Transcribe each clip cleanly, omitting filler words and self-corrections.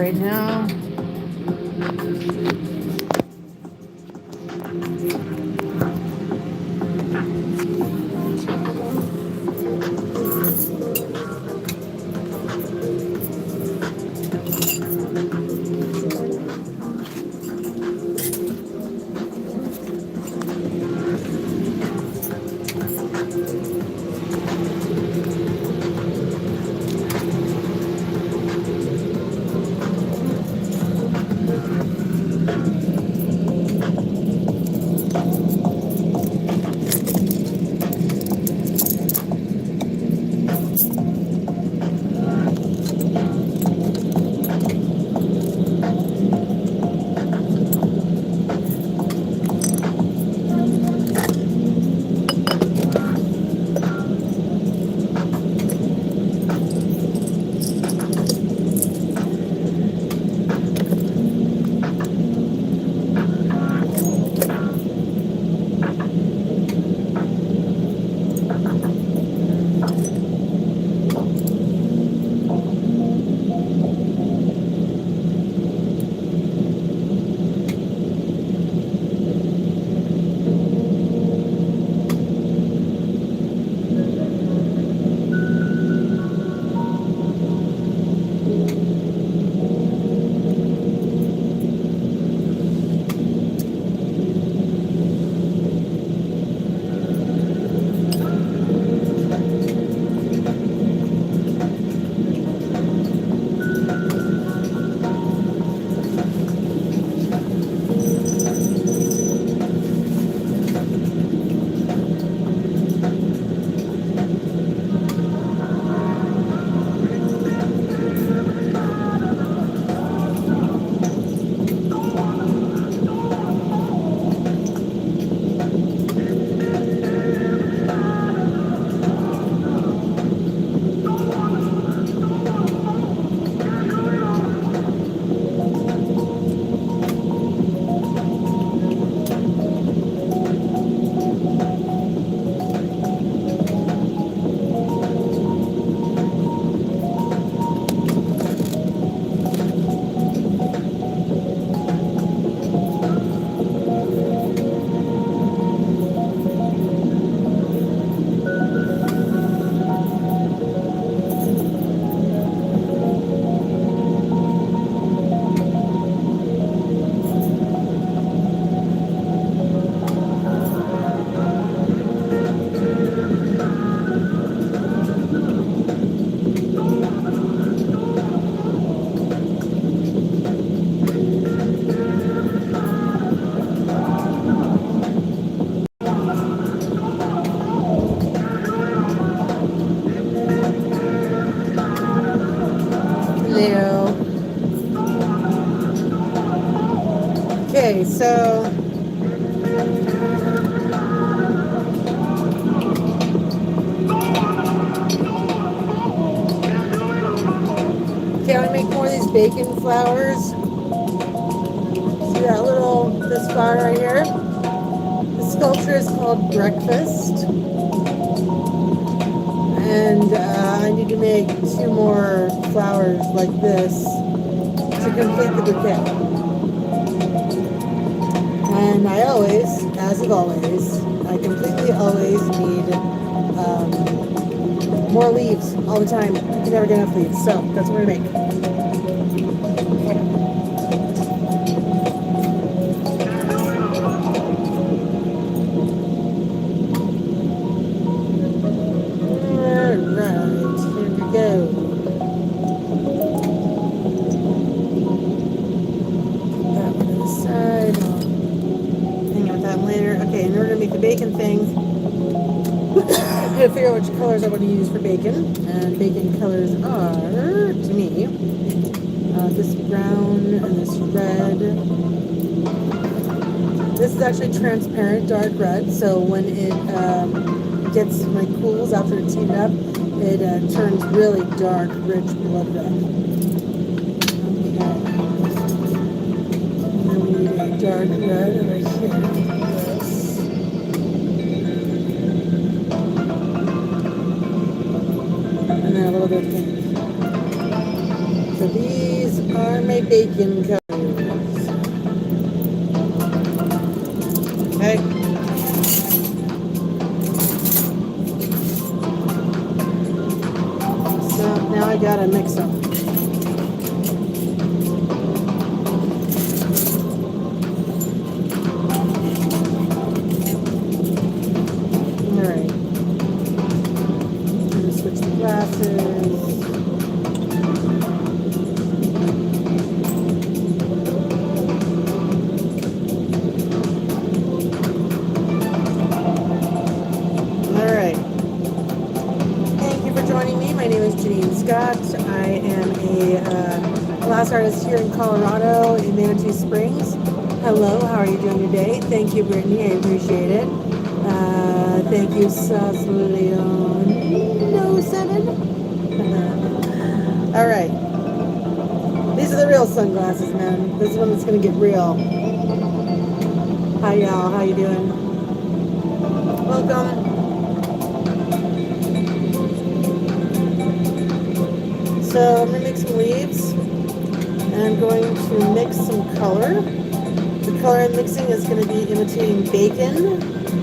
right now. Hello. Okay, so okay, I'm gonna make more of these bacon flowers. See that this flower right here? The sculpture is called Breakfast. And I need to make 2 more flowers like this to complete the bouquet. And I always, as of always, I completely always need more leaves all the time. I can never get enough leaves, so that's what we're gonna make. Bacon thing. I gotta figure out which colors I want to use for bacon. And bacon colors are, to me, this brown and this red. This is actually transparent dark red, so when it cools after it's heated up, it turns really dark, rich blood red. Okay. And then we need a dark red over here. A little bit pink. So these are my bacon colors. Okay. So now I gotta mix them. Alright. I'm gonna switch the glasses. My name is Janine Scott. I am a glass artist here in Colorado in Manitou Springs. Hello, how are you doing today? Thank you, Brittany. I appreciate it. Thank you, Sauce7. All right. These are the real sunglasses, man. This one is going to get real. Hi, y'all. How you doing? Welcome. So I'm going to make some leaves, and I'm going to mix some color. The color I'm mixing is going to be imitating bacon,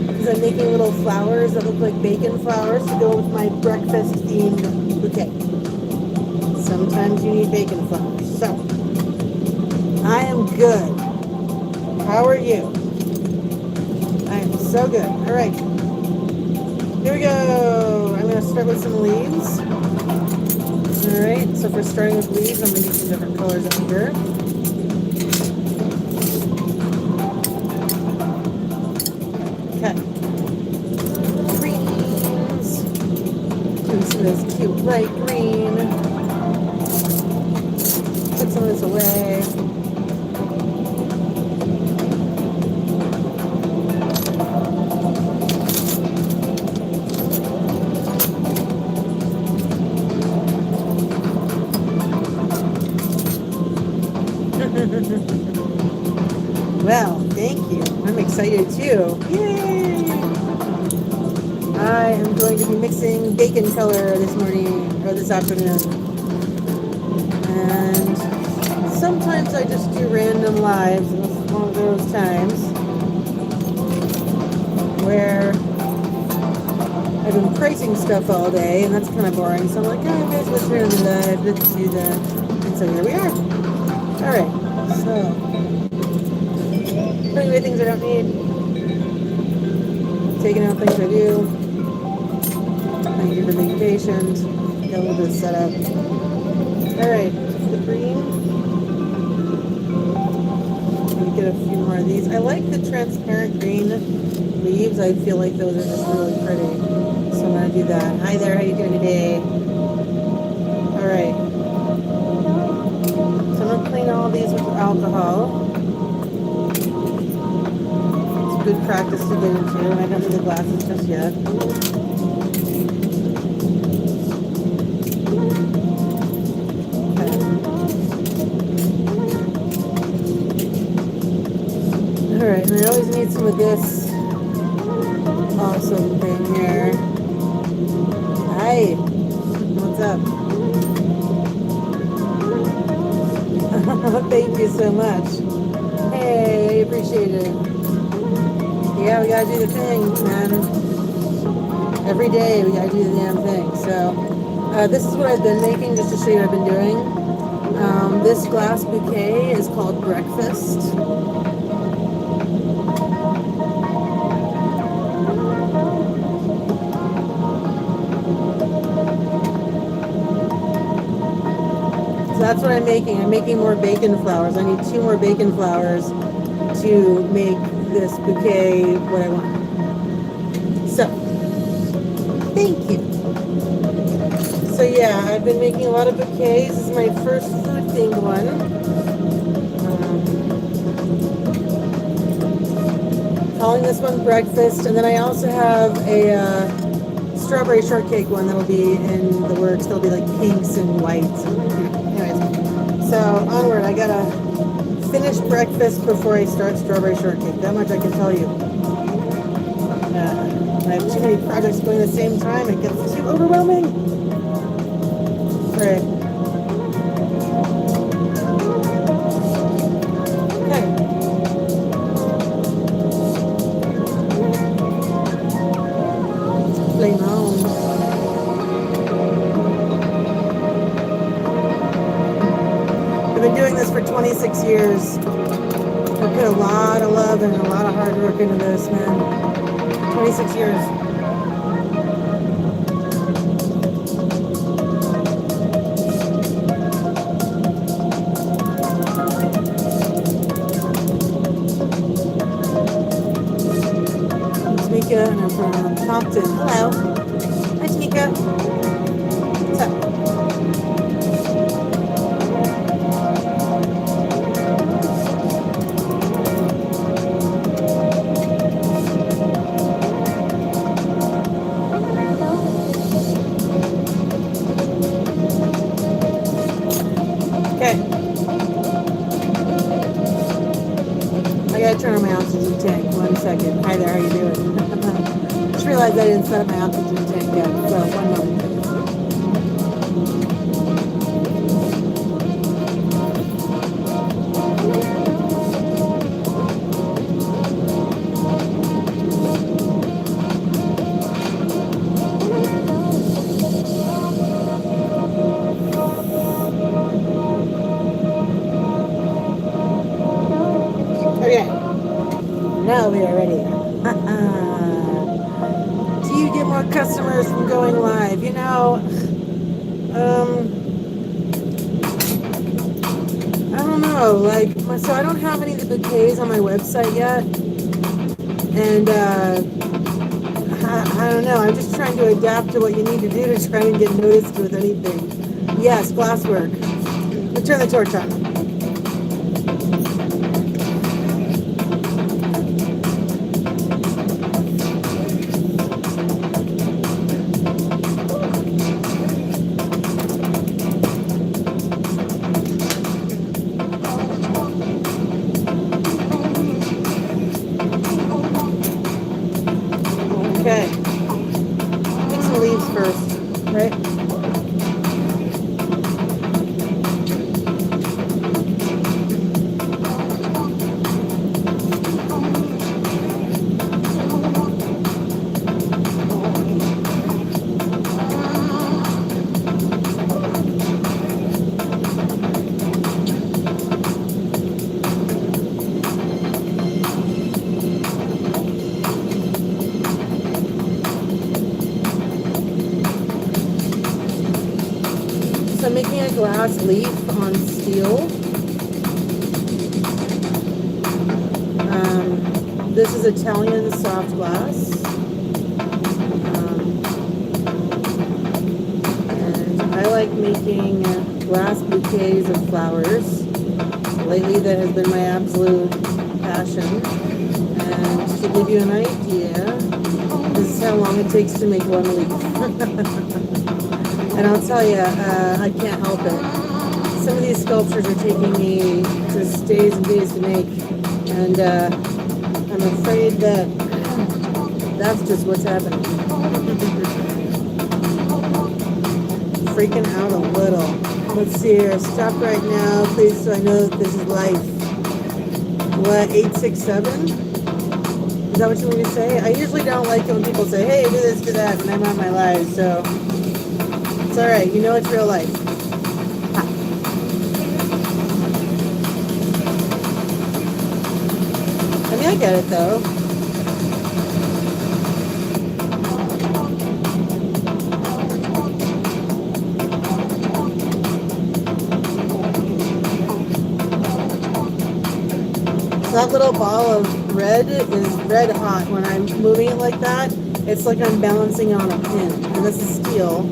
because I'm making little flowers that look like bacon flowers to go with my breakfast themed bouquet. Sometimes you need bacon flowers. So, I am good. How are you? I am so good. All right. Here we go. I'm going to start with some leaves. Alright, so for starting with leaves, I'm going to do some different colors up here. Okay. Greens. Do some of this cute light green. Put some of this away. Well, thank you. I'm excited too. Yay! I am going to be mixing bacon color this morning, or this afternoon. And sometimes I just do random lives, and it's one of those times where I've been pricing stuff all day, and that's kind of boring. So I'm like, oh, guys, let's turn on the live, let's do that. And so here we are. Alright, so putting away things I don't need, taking out things I do. Thank you for being patient. Got a little bit set up. Alright, the green. Let me get a few more of these. I like the transparent green leaves. I feel like those are just really pretty. So I'm going to do that. Hi there, how you doing today? Alright. So I'm going to clean all these with alcohol. Good practice to get into, and I don't need the glasses just yet. Okay. Alright, and I always need some of this awesome thing here. Hi! What's up? Thank you so much. Hey, I appreciate it. Yeah, we gotta do the thing, man. Every day we gotta do the damn thing. So, this is what I've been making, just to show you what I've been doing. This glass bouquet is called Breakfast. So that's what I'm making. I'm making more bacon flowers. I need 2 more bacon flowers to make this bouquet what I want. So, thank you. So yeah, I've been making a lot of bouquets. This is my first food themed one. Calling this one Breakfast, and then I also have a strawberry shortcake one that'll be in the works. They'll be like pinks and whites. Anyways, so onward. I gotta finish breakfast before I start strawberry shortcake. That much I can tell you. I have too many projects going at the same time. It gets too overwhelming. Alright. 26 years. I put a lot of love and a lot of hard work into this, man. 26 years. Tamika, and I'm from Compton. Hello. Hi, Tamika. What's up? Okay. I gotta turn on my oxygen tank. 1 second. Hi there, how you doing? Just realized I didn't set up my oxygen tank yet, so 1 moment. Okay, now we are ready. Do you get more customers from going live? You know, I don't know. Like, so I don't have any of the bouquets on my website yet, and I don't know. I'm just trying to adapt to what you need to do to try and get noticed with anything. Yes, glasswork. Let's turn the torch on. Okay. Pick some leaves first, right? So I'm making a glass leaf on steel. This is Italian soft glass. And I like making glass bouquets of flowers. Lately that has been my absolute passion. And to give you an idea, this is how long it takes to make one leaf. And I'll tell you, I can't help it. Some of these sculptures are taking me just days and days to make. And I'm afraid that that's just what's happening. Freaking out a little. Let's see here. Stop right now, please, so I know that this is life. What, 867? Is that what you want me to say? I usually don't like it when people say, hey, do this, do that, and I'm on my live, so it's alright. You know it's real life. Ha. I mean, I get it, though. That little ball of red is red hot. When I'm moving it like that, it's like I'm balancing on a pin. And this is steel,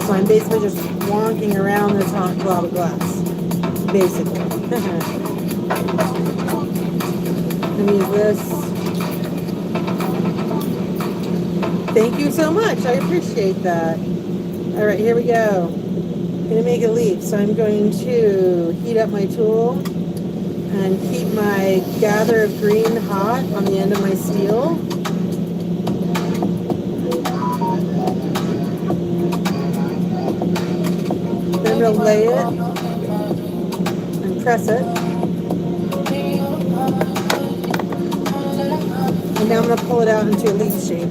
so I'm basically just wonking around this hot blob of glass. Basically. Let me use this. Thank you so much. I appreciate that. Alright, here we go. I'm going to make a leaf. So I'm going to heat up my tool and keep my gather of green hot on the end of my steel. Then I'm going to lay it and press it. And now I'm going to pull it out into a leaf shape.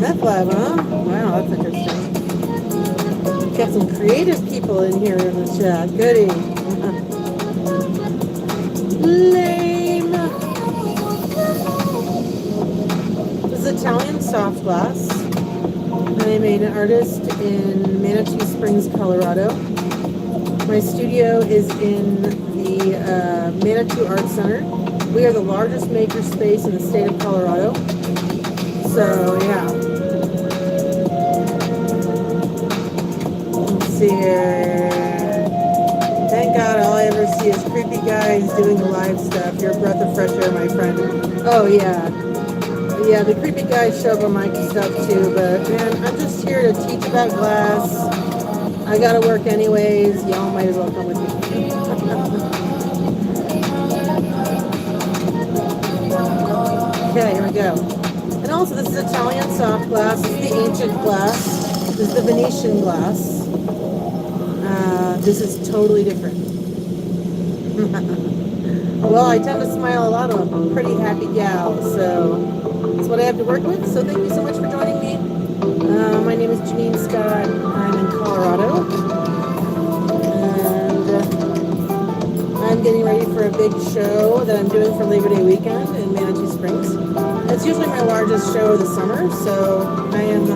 Meth lab, huh? Wow, that's interesting. Got some creative people in here in the chat. Goody. Lame. This is Italian soft glass. I'm an artist in Manatee Springs, Colorado. My studio is in the Manitou Art Center. We are the largest maker space in the state of Colorado. So, yeah. Let's see here. Thank God all I ever see is creepy guys doing the live stuff. You're a breath of fresh air, my friend. Oh, yeah. Yeah, the creepy guys show up on my stuff too, but man, I'm just here to teach about glass. I gotta work anyways. Y'all might as well come with me. Okay, here we go. And also, this is Italian soft glass. This is the ancient glass. This is the Venetian glass. This is totally different. Well, I tend to smile a lot. I'm a pretty happy gal, so that's what I have to work with. So thank you so much for joining me. My name is Janine Scott. I'm in Colorado. And I'm getting ready for a big show that I'm doing for Labor Day weekend in Manatee Springs. It's usually my largest show of the summer, so I am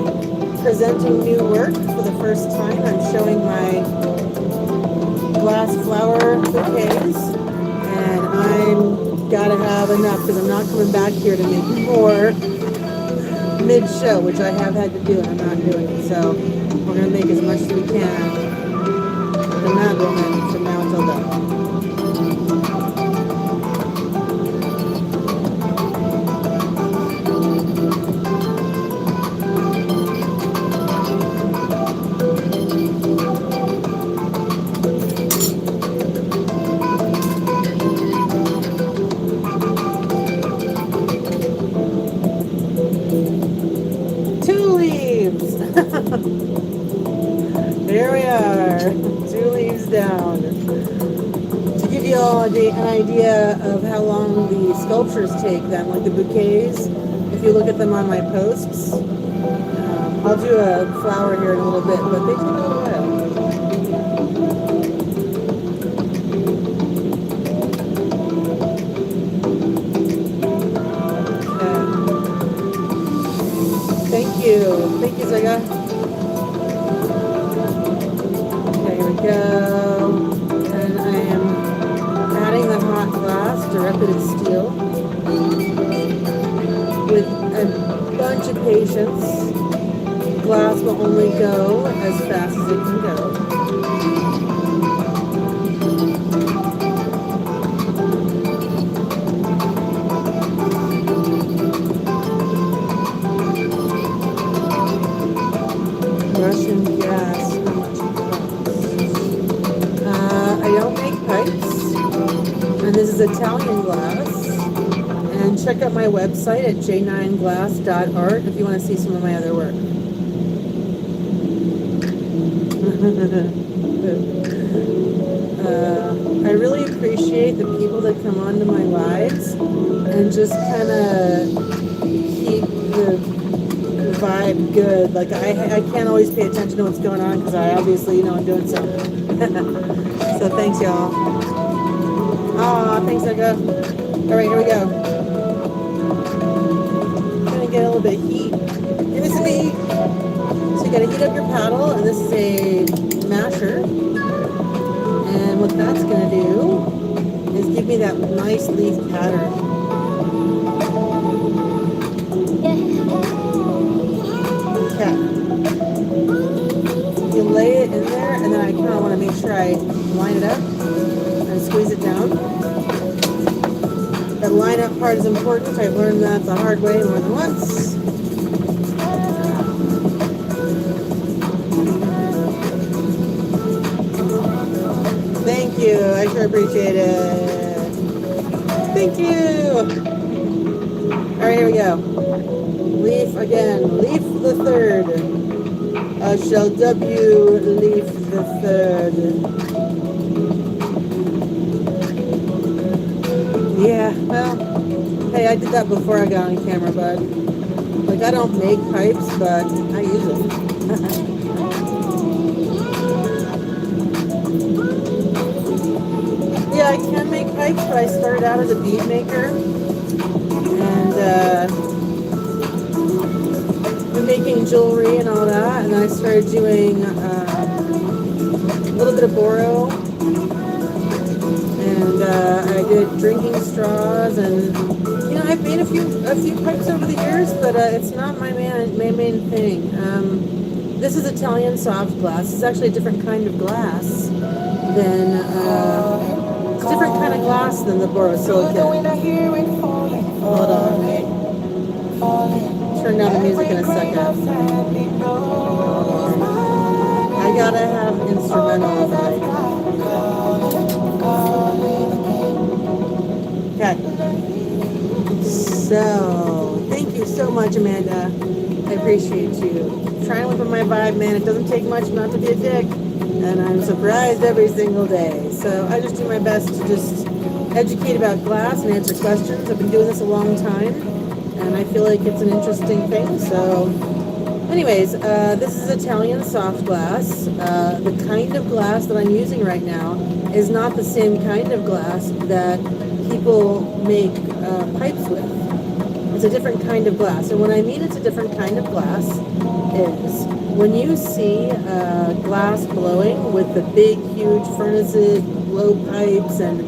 presenting new work for the first time. I'm showing my glass flower bouquets, and I'm gotta have enough because I'm not coming back here to make more mid-show, which I have had to do and I'm not doing it. So we're gonna make as much as we can. The Mad Woman from now until then. 2 leaves. There we are. 2 leaves down. To give you all an idea of how long the sculptures take then, like the bouquets, if you look at them on my posts, I'll do a flower here in a little bit, but they take a little while. Thank you, Zaga. Okay, here we go. And I am adding the hot glass directly to the steel with a bunch of patience. Glass will only go as fast as it can go. Russian gas, how much it costs? I don't make pipes, and this is Italian glass. And check out my website at J9Glass.art if you want to see some of my other work. I really appreciate the people that come onto my lives and just kind of keep the vibe good. Like I can't always pay attention to what's going on because I obviously, I'm doing something. So thanks, y'all. Aw, thanks, Eka. All right, here we go. I'm gonna get a little bit of heat. Give me some heat. So you gotta heat up your paddle, and this is a masher. And what that's gonna do is give me that nice leaf pattern. Okay. You lay it in there, and then I kind of want to make sure I line it up and squeeze it down. That line up part is important. I've learned that the hard way more than once. Thank you. I sure appreciate it. Thank you. All right, here we go. Leaf again. Leaf the third. I shall W leaf the third. Yeah, well, hey, I did that before I got on camera, bud. Like, I don't make pipes, but I use them. Yeah, I can make pipes, but I started out as a bead maker. And, been making jewelry and all that. And then I started doing a little bit of boro. And I did drinking straws. And, you know, I've made a few pipes over the years, but it's not my main thing. This is Italian soft glass. It's actually a different kind of glass than it's a different kind of glass than the borosilicate. Hold on. Turn down the music in a second. I gotta have instrumental. Okay. So, thank you so much, Amanda. I appreciate you. Trying to live in my vibe, man. It doesn't take much not to be a dick. And I'm surprised every single day. So I just do my best to just educate about glass and answer questions. I've been doing this a long time, and I feel like it's an interesting thing. So anyways, this is Italian soft glass. The kind of glass that I'm using right now is not the same kind of glass that people make pipes with. It's a different kind of glass. And when I mean it's a different kind of glass is when you see glass blowing with the big, huge furnaces, blow pipes, and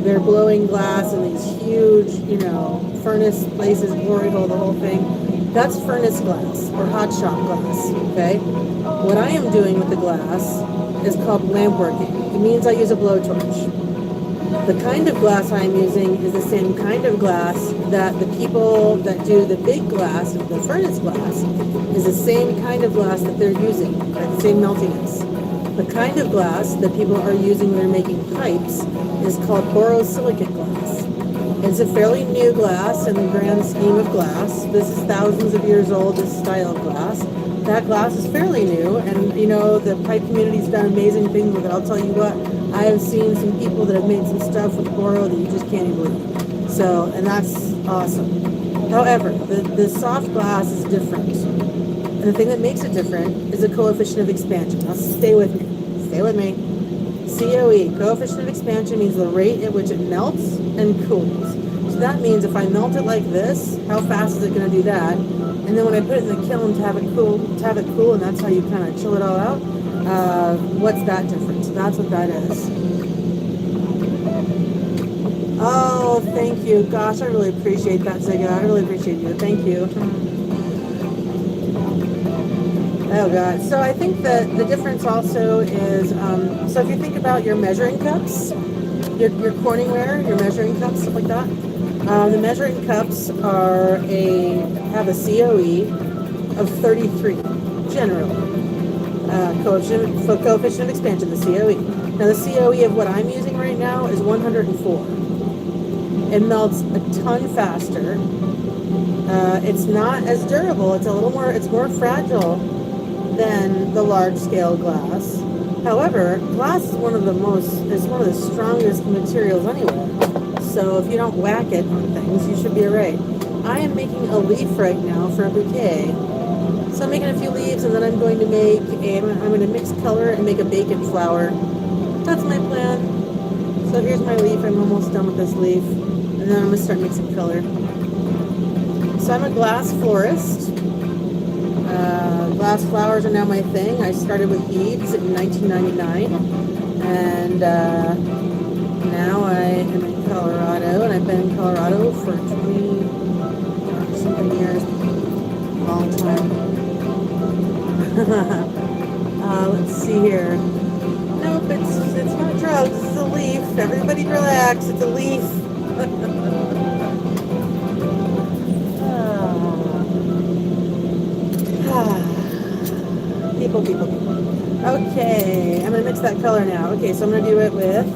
they're blowing glass in these huge, you know, furnace places, glory hole, the whole thing. That's furnace glass or hot shop glass, okay? What I am doing with the glass is called lampworking. It means I use a blowtorch. The kind of glass I'm using is the same kind of glass that the people that do the big glass, the furnace glass, is the same kind of glass that they're using, the same meltiness. The kind of glass that people are using when they're making pipes is called borosilicate glass. It's a fairly new glass in the grand scheme of glass. This is thousands of years old, this style of glass. That glass is fairly new, and you know, the pipe community's done amazing things with it. I'll tell you what, I have seen some people that have made some stuff with boro that you just can't even believe. So, and that's awesome. However, the soft glass is different. And the thing that makes it different is the coefficient of expansion. Now stay with me. Stay with me. COE, coefficient of expansion, means the rate at which it melts and cools. So that means if I melt it like this, how fast is it going to do that? And then when I put it in the kiln to have it cool, and that's how you kind of chill it all out, what's that difference? That's what that is. Oh, thank you. Gosh, I really appreciate that, Ziga. I really appreciate you. Thank you. Oh, God. So I think that the difference also is, so if you think about your measuring cups, your Corningware, your measuring cups, stuff like that, the measuring cups have a COE of 33, generally. Coefficient of expansion, the COE. Now the COE of what I'm using right now is 104. It melts a ton faster. It's not as durable. It's more fragile than the large scale glass. However, glass is one of the strongest materials anywhere. So if you don't whack it on things, you should be alright. I am making a leaf right now for a bouquet. So I'm making a few leaves, and then I'm going to mix color and make a bacon flower. That's my plan. So here's my leaf. I'm almost done with this leaf. And then I'm going to start mixing color. So I'm a glass florist. Glass flowers are now my thing. I started with beads in 1999. And now I am in Colorado. And I've been in Colorado for 20-something years. Long time. Let's see here. Nope, it's not drugs. It's a leaf. Everybody relax. It's a leaf. People. Okay, I'm gonna mix that color now. Okay, so I'm gonna do it with. I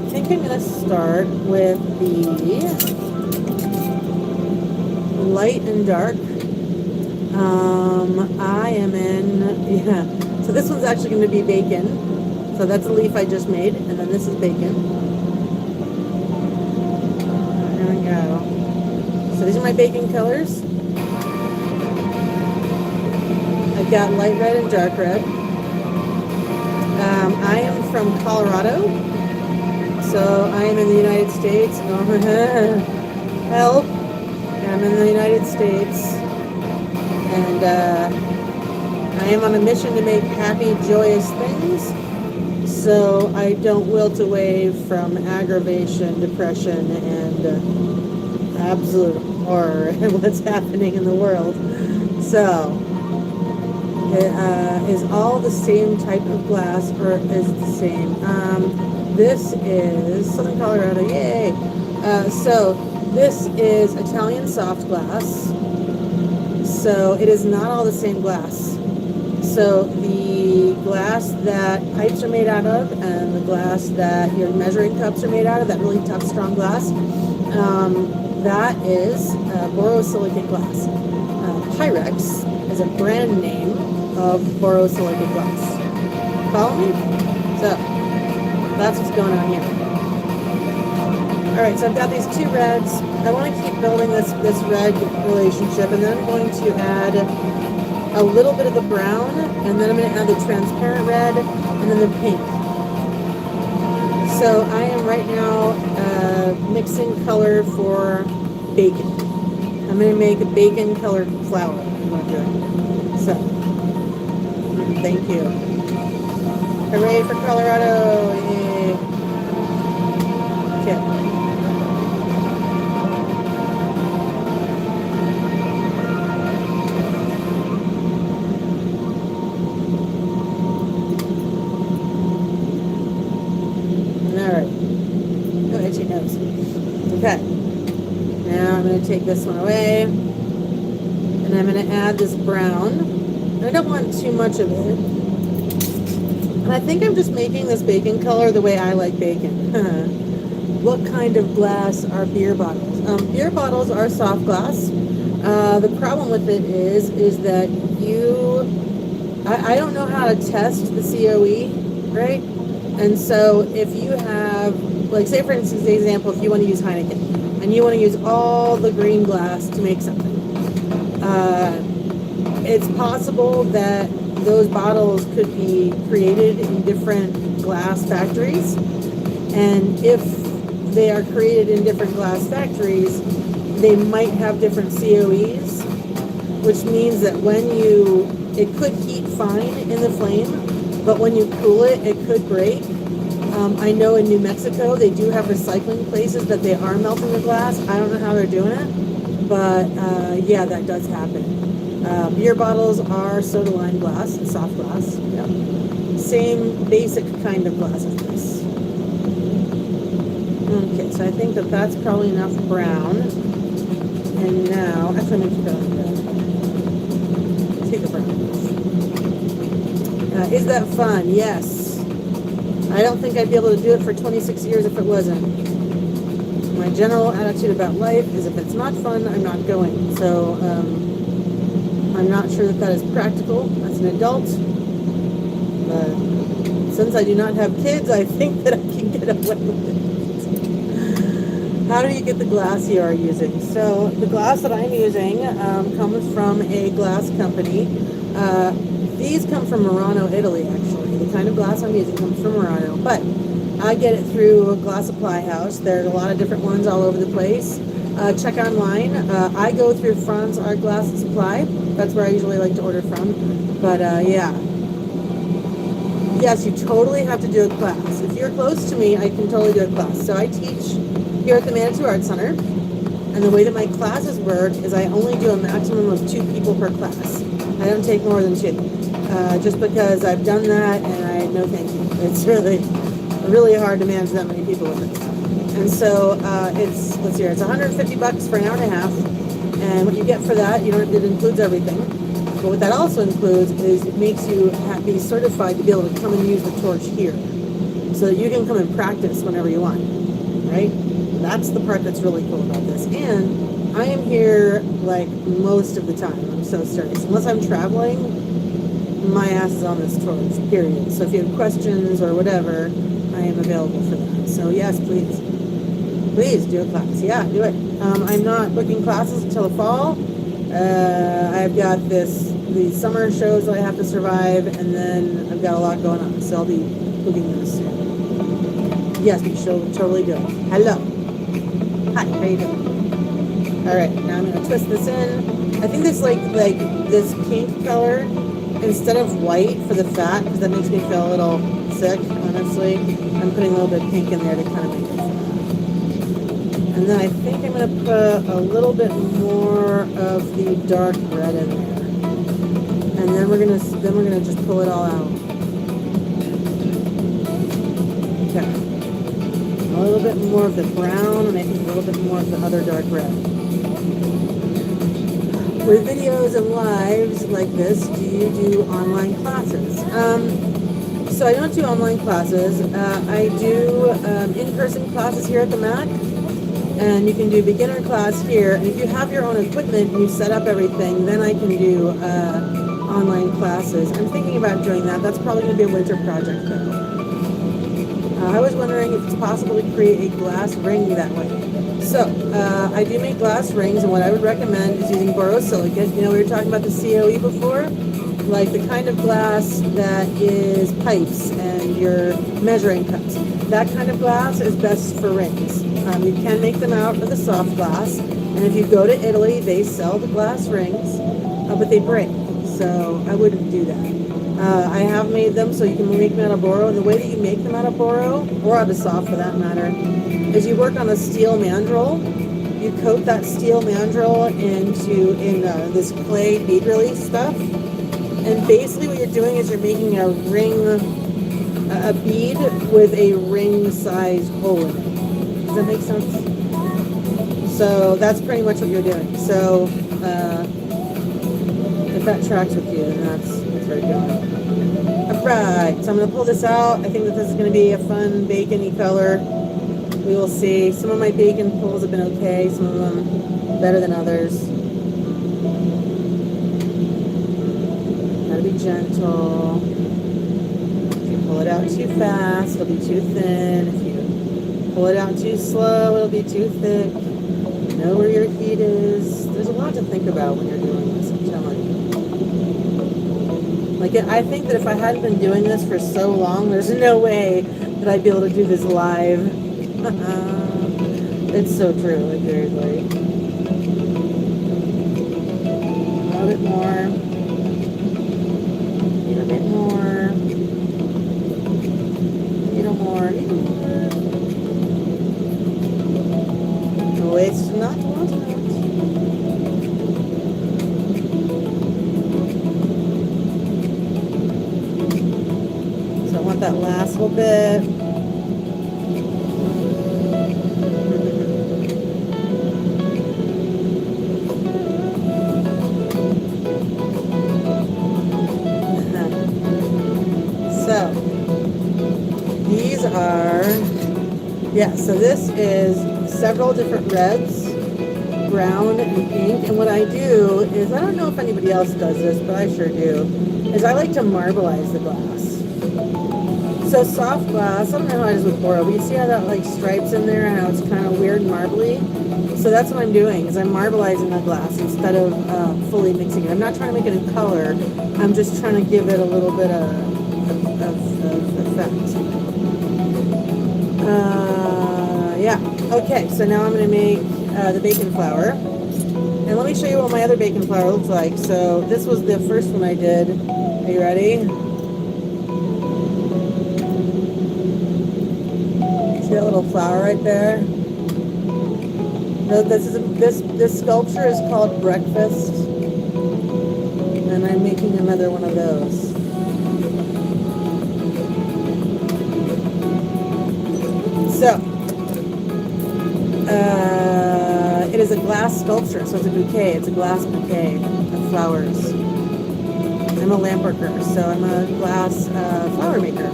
think I'm gonna start with the light and dark. I am so this one's actually going to be bacon. So that's a leaf I just made, and then this is bacon. There we go. So these are my bacon colors. I've got light red and dark red. I am from Colorado, so I am in the United States. Help! I'm in the United States, and I am on a mission to make happy, joyous things, so I don't wilt away from aggravation, depression, and absolute horror at what's happening in the world. So, is all the same type of glass, or is it the same? This is Southern Colorado, yay! So, this is Italian soft glass. So, it is not all the same glass. So, the glass that pipes are made out of, and the glass that your measuring cups are made out of, that really tough, strong glass, that is borosilicate glass. Pyrex is a brand name of borosilicate glass. Follow me? So, that's what's going on here. Alright, so I've got these two reds. I want to keep building this red relationship, and then I'm going to add a little bit of the brown, and then I'm going to add the transparent red, and then the pink. So I am right now mixing color for bacon. I'm going to make a bacon colored flower. I'm going to do it. So, thank you. Hooray for Colorado! Yay! Okay. Okay, now I'm going to take this one away, and I'm going to add this brown. And I don't want too much of it. And I think I'm just making this bacon color the way I like bacon. What kind of glass are beer bottles? Beer bottles are soft glass. The problem with it is that I don't know how to test the COE, right? And so if you have, like, say for instance, the example, if you want to use Heineken and you want to use all the green glass to make something, it's possible that those bottles could be created in different glass factories, and if they are created in different glass factories, they might have different COEs, which means that it could heat fine in the flame, but when you cool it, it could break. I know in New Mexico, they do have recycling places that they are melting the glass. I don't know how they're doing it, but yeah, that does happen. Beer bottles are soda lime glass, soft glass. Yeah. Same basic kind of glass as this. Okay, so I think that that's probably enough brown. And now, actually, I'm going to keep it on red. Take a brown. Is that fun? Yes. I don't think I'd be able to do it for 26 years if it wasn't. My general attitude about life is if it's not fun, I'm not going. So I'm not sure that is practical as an adult. But since I do not have kids, I think that I can get away with it. How do you get the glass you are using? So the glass that I'm using comes from a glass company. These come from Murano, Italy, actually. The kind of glass I'm using comes from Murano, but I get it through a glass supply house. There's a lot of different ones all over the place. Check online. I go through France Art Glass and Supply. That's where I usually like to order from. But yeah. Yes, you totally have to do a class. If you're close to me, I can totally do a class. So I teach here at the Manitou Art Center. And the way that my classes work is I only do a maximum of 2 people per class. I don't take more than 2. Just because I've done that, and no thank you. It's really, really hard to manage that many people with it. And so it's $150 for an hour and a half, and what you get for that, it includes everything. But what that also includes is it makes you be certified to be able to come and use the torch here, so that you can come and practice whenever you want. Right? That's the part that's really cool about this. And I am here like most of the time. I'm so serious. Unless I'm traveling, my ass is on this torch, period. So if you have questions or whatever, I am available for that. So yes, please. Please do a class. Yeah, do it. I'm not booking classes until the fall. I've got this the summer shows that I have to survive, and then I've got a lot going on, so I'll be cooking those soon. Yes, we should totally do it. Hello. Hi, how you doing? All right, now I'm gonna twist this in. I think this like this pink color instead of white for the fat, because that makes me feel a little sick, honestly. I'm putting a little bit of pink in there to kind of make it fat. And then I think I'm going to put a little bit more of the dark red in there. And then we're going to just pull it all out. Okay. A little bit more of the brown, and I think a little bit more of the other dark red. With videos and lives like this, do you do online classes? So I don't do online classes. I do in-person classes here at the Mac. And you can do beginner class here. And if you have your own equipment and you set up everything, then I can do online classes. I'm thinking about doing that. That's probably going to be a winter project though. I was wondering if it's possible to create a glass ring that way. So I do make glass rings, and what I would recommend is using borosilicate. You know, we were talking about the COE before, like the kind of glass that is pipes and your measuring cups. That kind of glass is best for rings. You can make them out of the soft glass, and if you go to Italy, they sell the glass rings, but they break, so I wouldn't do that. I have made them so you can make them out of boro, and the way that you make them out of boro, or out of soft for that matter, is you work on a steel mandrel. You coat that steel mandrel in this clay bead release stuff, and basically what you're doing is you're making a ring, a bead with a ring-sized hole in it. Does that make sense? So that's pretty much what you're doing. So if that tracks with you, then that's where you're going. All right, so I'm going to pull this out. I think that this is going to be a fun bacon-y color. We will see. Some of my bacon pulls have been okay. Some of them better than others. Gotta be gentle. If you pull it out too fast, it'll be too thin. If you pull it out too slow, it'll be too thick. Know where your heat is. There's a lot to think about when you're doing this, I'm telling you. Like, I think that if I hadn't been doing this for so long, there's no way that I'd be able to do this live. It's so true, like, seriously. A little bit more. Need a bit more. Need a more. Need a more. No, it's not want it. So I want that last little bit. So these are, so this is several different reds, brown and pink, and what I do is, I don't know if anybody else does this, but I sure do, is I like to marbleize the glass. So soft glass, I don't know how it is with boro, but you see how that like stripes in there and how it's kind of weird and marbly? So that's what I'm doing, is I'm marbleizing the glass instead of fully mixing it. I'm not trying to make it a color, I'm just trying to give it a little bit of effect. Okay, so now I'm going to make the bacon flour. And let me show you what my other bacon flour looks like. So this was the first one I did. Are you ready? See that little flower right there? No, this sculpture is called Breakfast. And I'm making another one of those. So, it is a glass sculpture, so it's a bouquet. It's a glass bouquet of flowers. I'm a lampworker, so I'm a glass flower maker.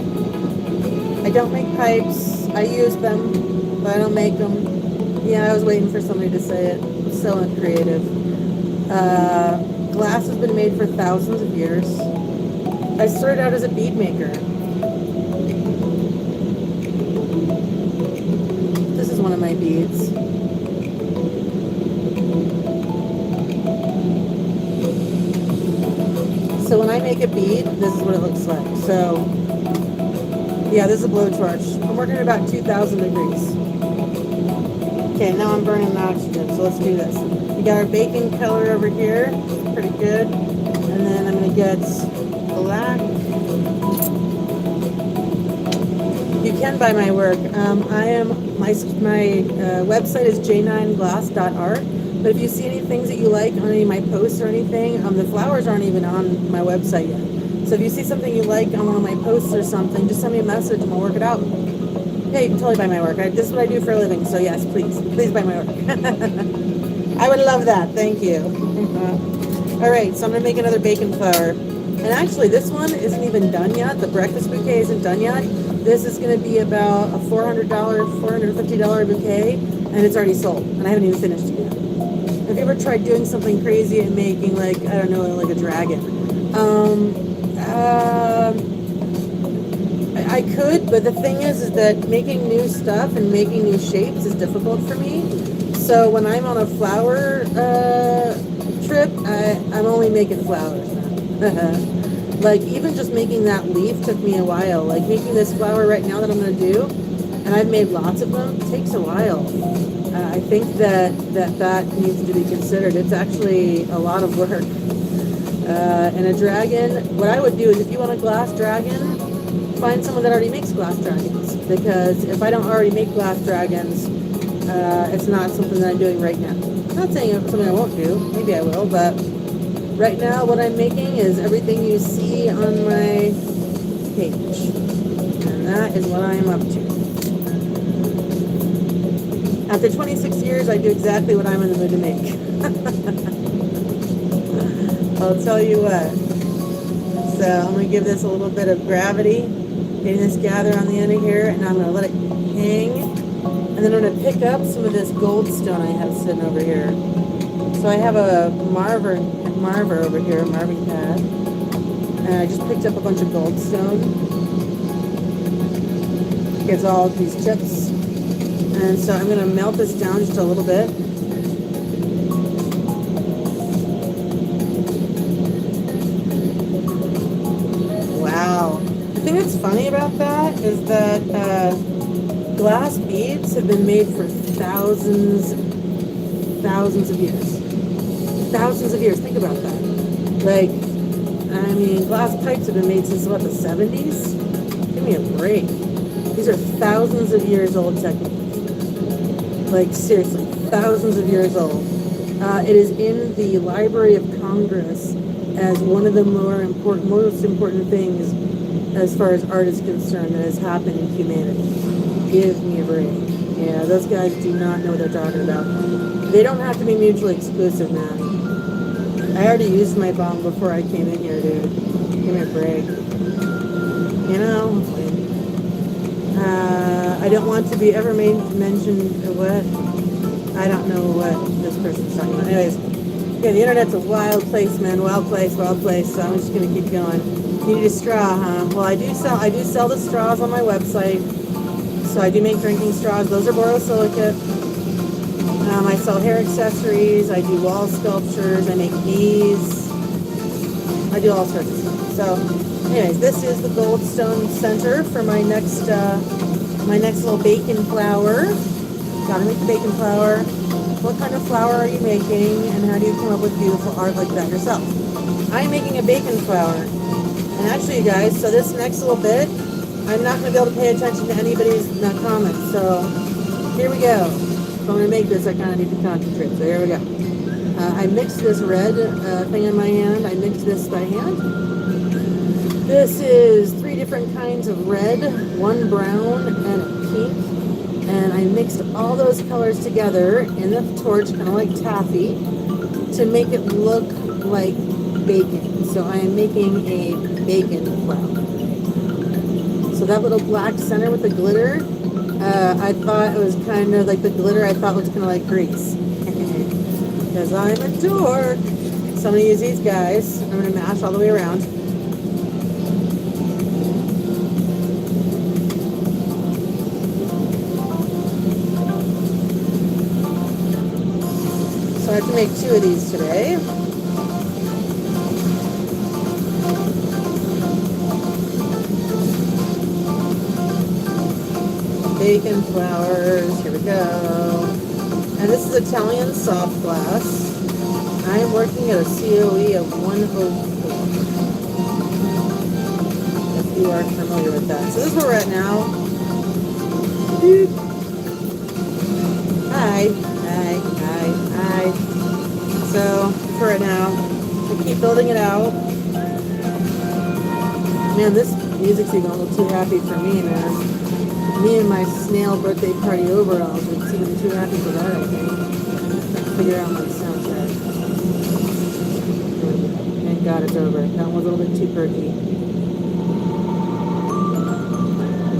I don't make pipes. I use them, but I don't make them. Yeah, I was waiting for somebody to say it. It's so uncreative. Glass has been made for thousands of years. I started out as a bead maker. This is one of my beads. So when I make a bead, this is what it looks like. So yeah, this is a blowtorch. I'm working at about 2,000 degrees. Okay, now I'm burning the oxygen, so let's do this. We got our bacon color over here, pretty good. And then I'm gonna get black. You can buy my work. My website is J9Glass.art. But if you see any things that you like on any of my posts or anything, the flowers aren't even on my website yet. So if you see something you like on one of my posts or something, just send me a message and we'll work it out. Yeah, you can totally buy my work. This is what I do for a living. So yes, please buy my work. I would love that. Thank you. All right, so I'm gonna make another bacon flower. And actually, this one isn't even done yet. The breakfast bouquet isn't done yet. This is going to be about a $400, $450 bouquet, and it's already sold, and I haven't even finished it yet. Have you ever tried doing something crazy and making, like, I don't know, like a dragon? I could, but the thing is that making new stuff and making new shapes is difficult for me. So when I'm on a flower trip, I'm only making flowers now. Like, even just making that leaf took me a while. Like, making this flower right now that I'm going to do, and I've made lots of them, takes a while. I think that needs to be considered. It's actually a lot of work. And a dragon, what I would do is, if you want a glass dragon, find someone that already makes glass dragons. Because if I don't already make glass dragons, it's not something that I'm doing right now. I'm not saying it's something I won't do. Maybe I will, but right now, what I'm making is everything you see on my page. And that is what I am up to. After 26 years, I do exactly what I'm in the mood to make. I'll tell you what. So I'm going to give this a little bit of gravity, getting this gather on the end of here, and I'm going to let it hang. And then I'm going to pick up some of this goldstone I have sitting over here. So I have a Marver over here, Marving pad, and I just picked up a bunch of goldstone. Gets all of these chips, and so I'm going to melt this down just a little bit. Wow. The thing that's funny about that is that glass beads have been made for thousands of years. Thousands of years. Think about that. Like, I mean, glass pipes have been made since, what, the 70s? Give me a break. These are thousands of years old techniques. Like, seriously, thousands of years old. It is in the Library of Congress as one of the most important things as far as art is concerned that has happened in humanity. Give me a break. Yeah, those guys do not know what they're talking about. They don't have to be mutually exclusive, man. I already used my bomb before I came in here, dude. Give me a break. You know? I don't want to be ever mentioned what? I don't know what this person's talking about. Anyways, yeah, the internet's a wild place, man. Wild place, so I'm just gonna keep going. You need a straw, huh? Well, I do sell the straws on my website. So I do make drinking straws. Those are borosilicate. I sell hair accessories. I do wall sculptures. I make bees. I do all sorts of stuff. So, anyways, this is the goldstone center for my next little bacon flower. Gotta make the bacon flower. What kind of flower are you making, and how do you come up with beautiful art like that yourself? I'm making a bacon flower. And actually, you guys, so this next little bit, I'm not going to be able to pay attention to anybody's comments. So here we go. If I'm going to make this, I kind of need to concentrate. So here we go. I mixed this red thing in my hand. I mixed this by hand. This is 3 different kinds of red, 1 brown, and a pink. And I mixed all those colors together in the torch, kind of like taffy, to make it look like bacon. So I am making a bacon flower. So that little black center with the glitter, I thought it was kind of like the glitter I thought was kind of like grease. Because I'm a dork. So I'm going to use these guys. I'm going to mash all the way around. So I have to make 2 of these today. bacon flowers. Here we go. And this is Italian soft glass. I am working at a COE of 104. If you are familiar with that. So this is where we're at now. Hi. So for right now, we keep building it out. Man, this music's even a little too happy for me, man. Me and my snail birthday party overalls are even too happy for that, I think. Figure out my soundtrack. Thank God it's over. That one was a little bit too perky.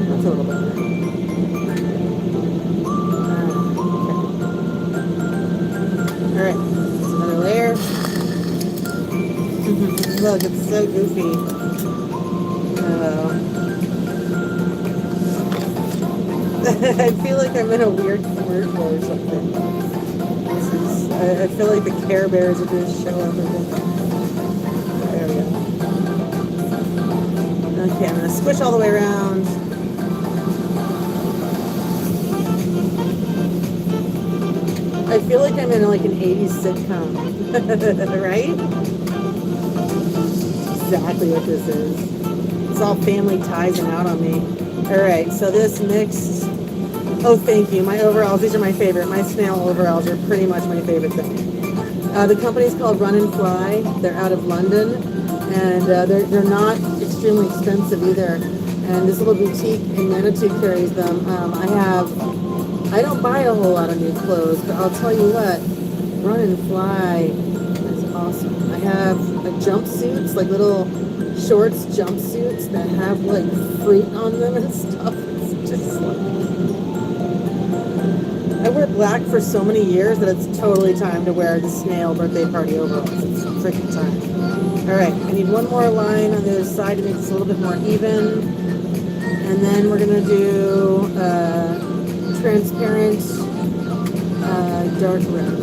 That's a little better. Alright, that's another layer. Look, it's so goofy. I feel like I'm in a weird commercial or something. I feel like the Care Bears are going to show up. There we go. Okay, I'm going to squish all the way around. I feel like I'm in like an 80s sitcom, right? Exactly what this is. It's all family ties and out on me. All right, so this mixed. Oh, thank you. My overalls. These are my favorite. My snail overalls are pretty much my favorite thing. The company's called Run and Fly. They're out of London, and they're not extremely expensive either. And this little boutique in Manitou carries them. I don't buy a whole lot of new clothes, but I'll tell you what, Run and Fly is awesome. I have jumpsuits, like little shorts jumpsuits that have like fruit on them and stuff. It's just like, I wear black for so many years that it's totally time to wear the snail birthday party overalls. It's freaking time. All right, I need one more line on the other side to make this a little bit more even. And then we're gonna do transparent dark red.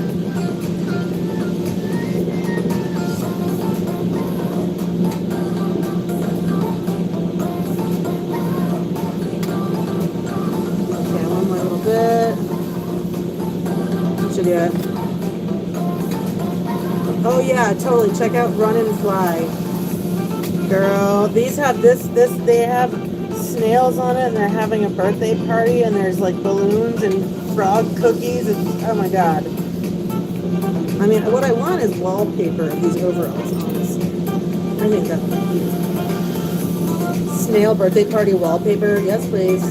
Okay, one more little bit. Should do it. Oh yeah, totally. Check out Run and Fly. Girl, these have they have snails on it, and they're having a birthday party, and there's like balloons and frog cookies. Oh my God. I mean, what I want is wallpaper of these overalls, honestly. I think that would be cute. Snail birthday party wallpaper. Yes, please.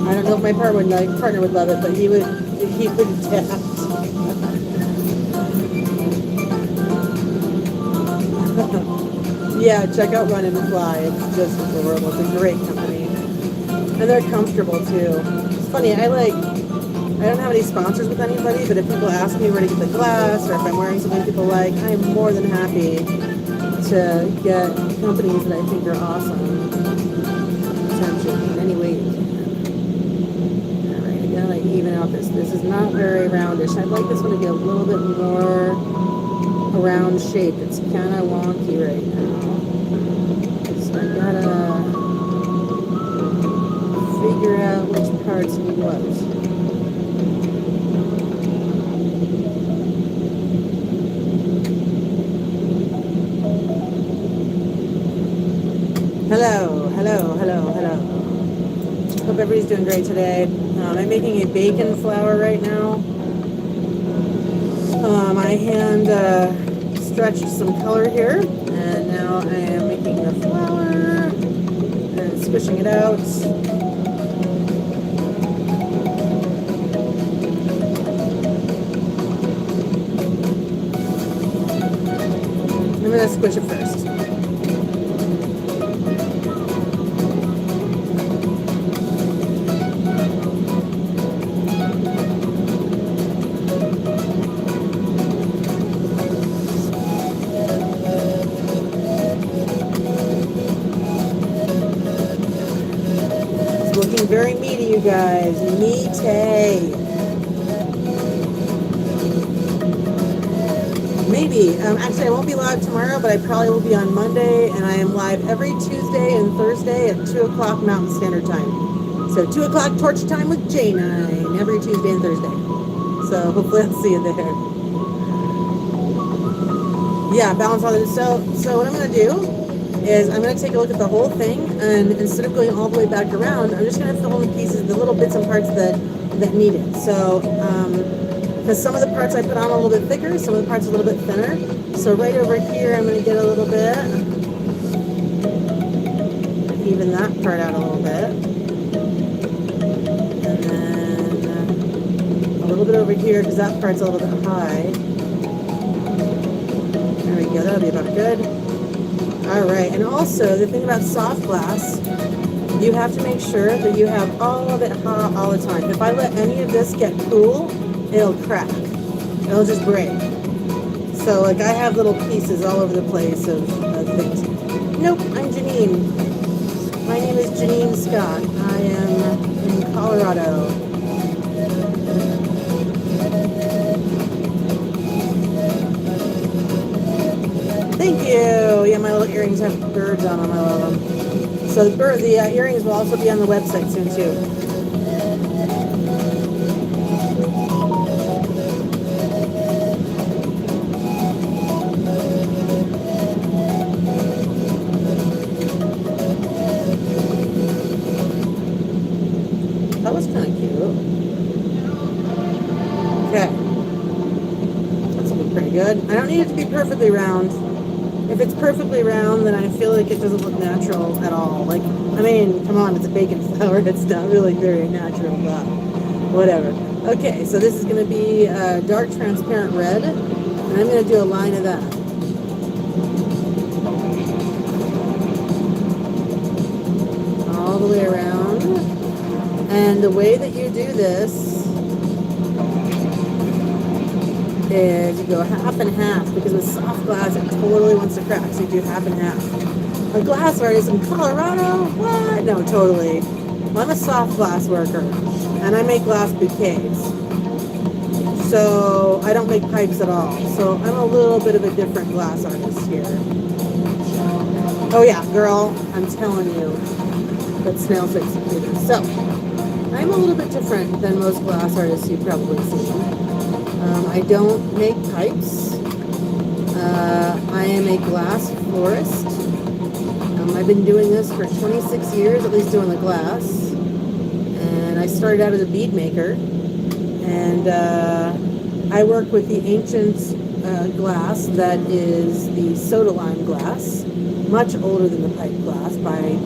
I don't know if my partner would love it, but he would adapt. Yeah, check out Run and Fly. It's just adorable. It's a great company. And they're comfortable too. It's funny, I don't have any sponsors with anybody, but if people ask me where to get the glass or if I'm wearing something people like, I'm more than happy to get companies that I think are awesome attention in any way you can. Alright, I gotta even out this. This is not very roundish. I'd like this one to be a little bit more a round shape. It's kind of wonky right now. So I gotta figure out which parts need what. Hello. Hope everybody's doing great today. I'm making a bacon flour right now. I hand stretched some color here, and now I am making the flour and squishing it out. I'm going to squish it first. Very meaty, you guys. Meaty. Maybe. Actually, I won't be live tomorrow, but I probably will be on Monday, and I am live every Tuesday and Thursday at 2 o'clock Mountain Standard Time. So 2 o'clock torch time with J9 every Tuesday and Thursday. So hopefully I'll see you there. Yeah, balance all this. So what I'm going to do is I'm going to take a look at the whole thing, and instead of going all the way back around, I'm just going to fill in the pieces, the little bits and parts that need it. So, because some of the parts I put on a little bit thicker, some of the parts a little bit thinner. So right over here, I'm going to get a little bit, even that part out a little bit, and then a little bit over here because that part's a little bit high. There we go, that'll be about good. All right, and also the thing about soft glass, you have to make sure that you have all of it hot all the time. If I let any of this get cool, it'll crack. It'll just break. So like I have little pieces all over the place of things. Nope, I'm Janine. My name is Janine Scott. I am in Colorado. Thank you. Yeah, my little earrings have birds on them. I love them. So the earrings will also be on the website soon too. That was kind of cute. Okay. That's looking pretty good. I don't need it to be perfectly round. If it's perfectly round, then I feel like it doesn't look natural at all. Like, I mean, come on, it's a bacon flour. It's not really very natural, but whatever. Okay, so this is going to be dark transparent red, and I'm going to do a line of that. All the way around. And the way that you do this is you go half and half, because with soft glass it totally wants to crack, so you do half and half. A glass artist in Colorado? What? No, totally. Well, I'm a soft glass worker, and I make glass bouquets. So I don't make pipes at all. So I'm a little bit of a different glass artist here. Oh yeah, girl, I'm telling you, that snail's executed. So I'm a little bit different than most glass artists you've probably seen. I don't make pipes. I am a glass florist. I've been doing this for 26 years, at least doing the glass. And I started out as a bead maker. And I work with the ancient glass that is the soda lime glass, much older than the pipe glass by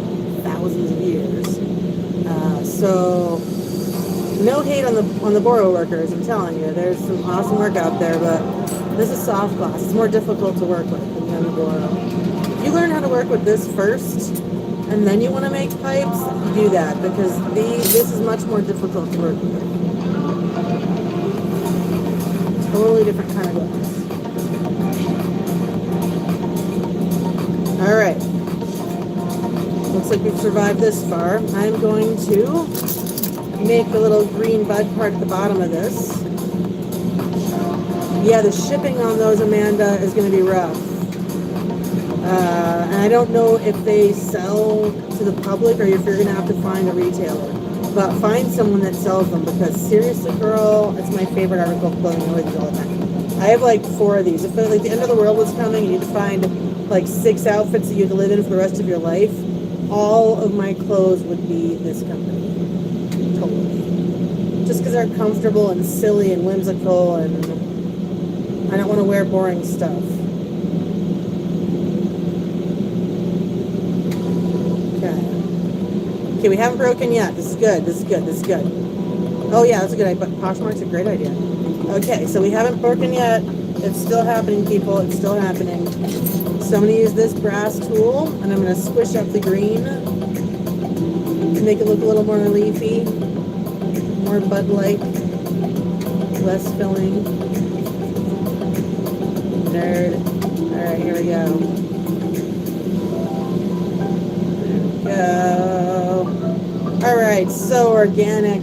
thousands of years. So no hate on the Boro workers, I'm telling you. There's some awesome work out there, but this is soft glass. It's more difficult to work with than the Boro. If you learn how to work with this first, and then you want to make pipes, do that, because this is much more difficult to work with. Totally different kind of glass. All right. Looks like we've survived this far. I'm going to make the little green bud part at the bottom of this. Yeah, the shipping on those, Amanda, is going to be rough. And I don't know if they sell to the public or if you're going to have to find a retailer. But find someone that sells them, because seriously, girl, it's my favorite article of clothing. I wear these all the time. I have like 4 of these. If like the end of the world was coming, you need to find like 6 outfits that you had to live in for the rest of your life. All of my clothes would be this company. Totally. Just because they're comfortable and silly and whimsical, and I don't want to wear boring stuff. Okay, we haven't broken yet. This is good. This is good. This is good. Oh yeah, that's a good idea. But Poshmark's a great idea. Okay, so we haven't broken yet. It's still happening, people. It's still happening. So I'm going to use this brass tool, and I'm going to squish up the green to make it look a little more leafy, more bud-like, less filling. Nerd. All right, here we go. Go. All right, so organic.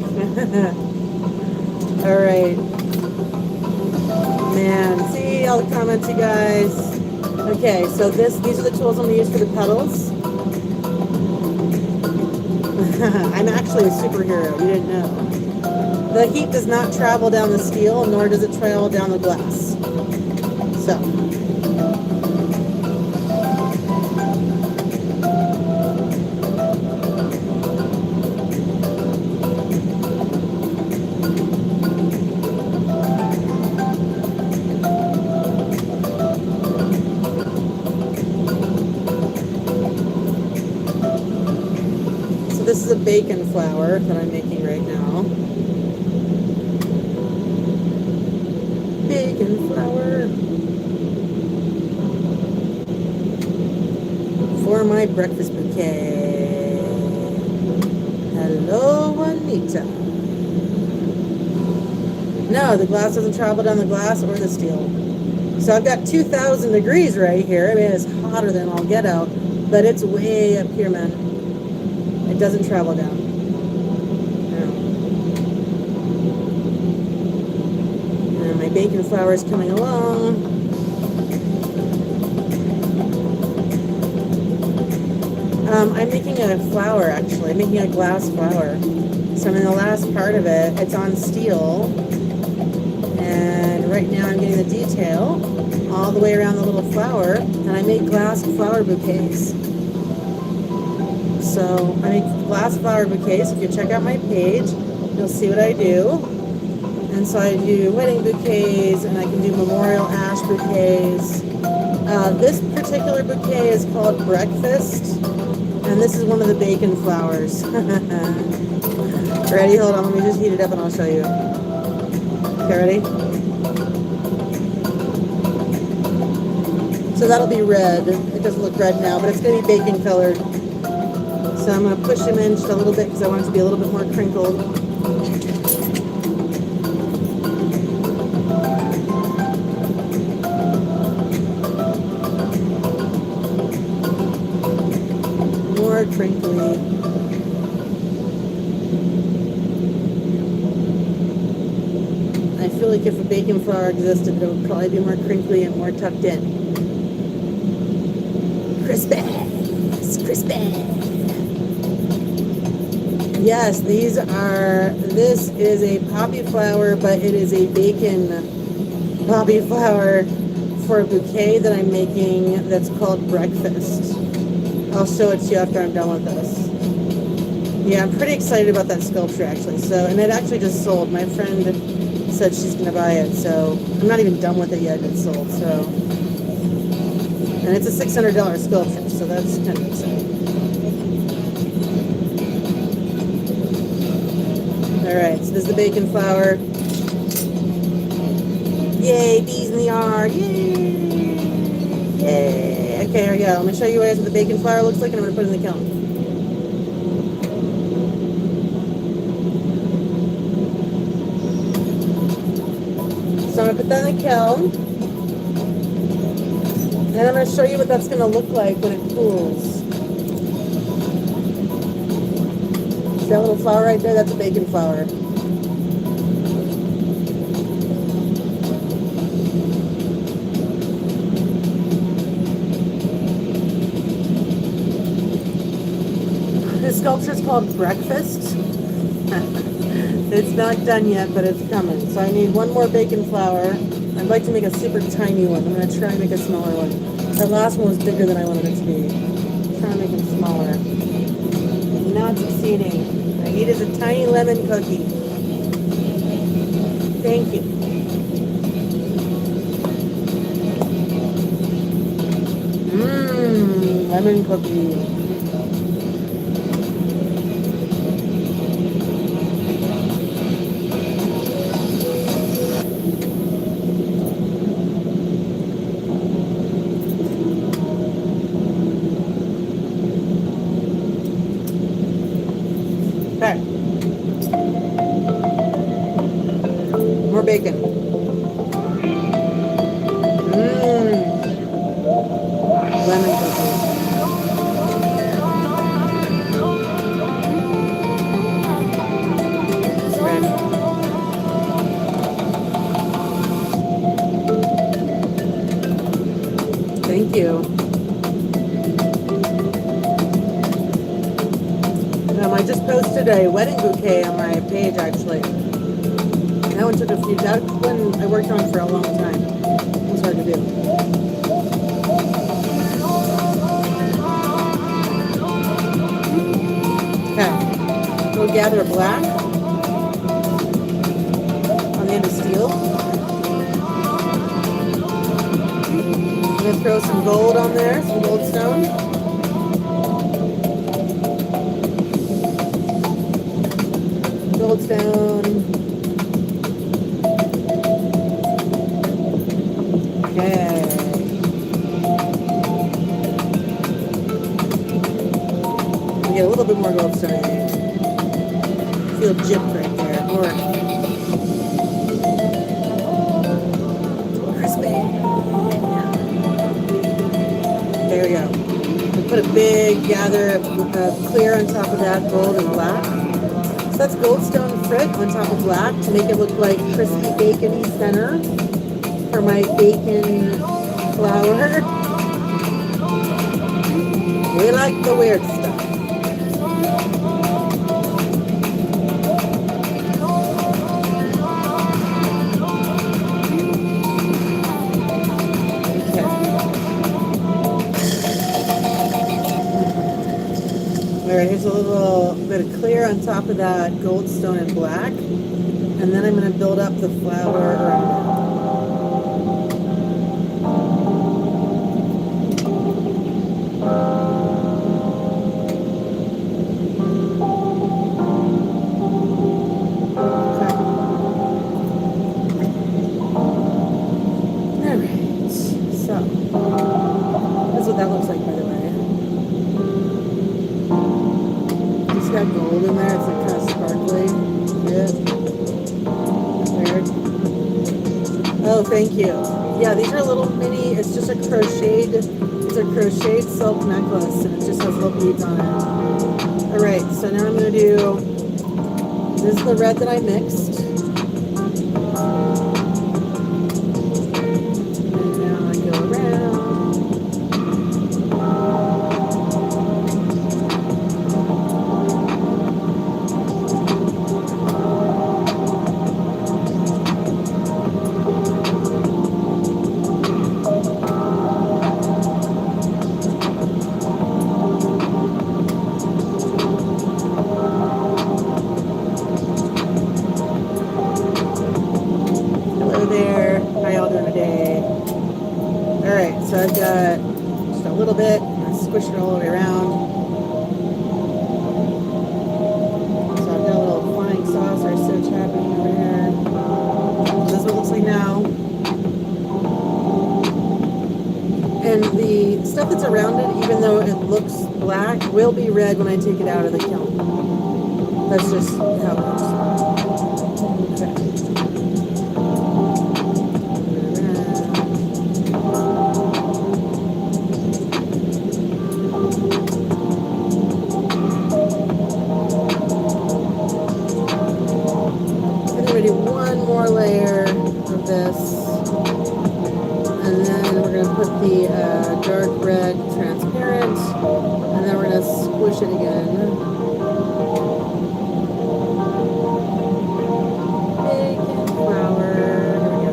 All right. Man, see all the comments, you guys. Okay, so these are the tools I'm going to use for the petals. I'm actually a superhero. You didn't know. The heat does not travel down the steel, nor does it travel down the glass. So. This is a bacon flour that I'm making right now. Bacon flour for my breakfast bouquet. Hello, Juanita. No, the glass doesn't travel down the glass or the steel. So I've got 2,000 degrees right here. I mean, it's hotter than all get out, but it's way up here, man. It doesn't travel down. No. And my bacon flour is coming along. I'm making a flour, actually. I'm making a glass flour. So I'm in the last part of it. It's on steel. And right now I'm getting the detail all the way around the little flower. And I make glass flower bouquets. So I make glass flower bouquets. If you check out my page, you'll see what I do. And so I do wedding bouquets, and I can do memorial ash bouquets. This particular bouquet is called Breakfast, and this is one of the bacon flowers. Ready? Hold on, let me just heat it up and I'll show you. Okay, ready? So that'll be red. It doesn't look red now, but it's going to be bacon colored. So I'm going to push him in just a little bit because I want it to be a little bit more crinkled. More crinkly. I feel like if a bacon flour existed, it would probably be more crinkly and more tucked in. Crispy. Crispy. Yes, this is a poppy flower, but it is a bacon poppy flower for a bouquet that I'm making that's called Breakfast. I'll show it to you after I'm done with this. Yeah, I'm pretty excited about that sculpture, actually. So, and it actually just sold. My friend said she's going to buy it, so I'm not even done with it yet. It's sold, so. And it's a $600 sculpture, so that's kind of exciting. Alright, so this is the bacon flour. Yay, bees in the yard. Yay! Yay! Okay, here we go. I'm going to show you guys what the bacon flour looks like, and I'm going to put it in the kiln. So I'm going to put that in the kiln. And I'm going to show you what that's going to look like when it cools. See that little flower right there? That's a bacon flour. This sculpture is called Breakfast. It's not done yet, but it's coming. So I need one more bacon flour. I'd like to make a super tiny one. I'm going to try and make a smaller one. That last one was bigger than I wanted it to be. I'm trying to make it smaller. Not succeeding. I need is a tiny lemon cookie. Thank you. Mmm, lemon cookie. Okay. More bacon. Mmm. Lemon cookie. Ready. Thank you. I just posted a wedding bouquet on my page, actually. That one took a few, that one I worked on for a long time. It was hard to do. Okay, we'll gather black on the end of steel. I'm going to throw some gold on there, some goldstone. Goldstone. Okay. We get a little bit more goldstone. Feel gypped right there. More crispy. There we go. We put a big gather of clear on top of that, gold and black. So that's goldstone frit on top of black to make it look like crispy bacony center for my bacon flour. We like the weird stuff. Alright, here's a little bit of clear on top of that goldstone and black. And then I'm going to build up the flour around it. Alright, so that's what that looks like, by the way. It's got gold in there, it's like kind of sparkly. Yeah. Weird. Oh, thank you. Yeah, these are little mini, it's just a crocheted, it's a crocheted silk necklace and it just has little beads on it. Alright, so now I'm going to do, this is the red that I mixed. And now I go around. So I've got just a little bit, I squish it all the way around. So I've got a little flying saucer stitch happening over here. This is what it looks like now. And the stuff that's around it, even though it looks black, will be red when I take it out of the kiln. That's just how it looks. Okay. More layer of this, and then we're going to put the dark red transparent, and then we're going to squish it again. Bacon flour. There we go.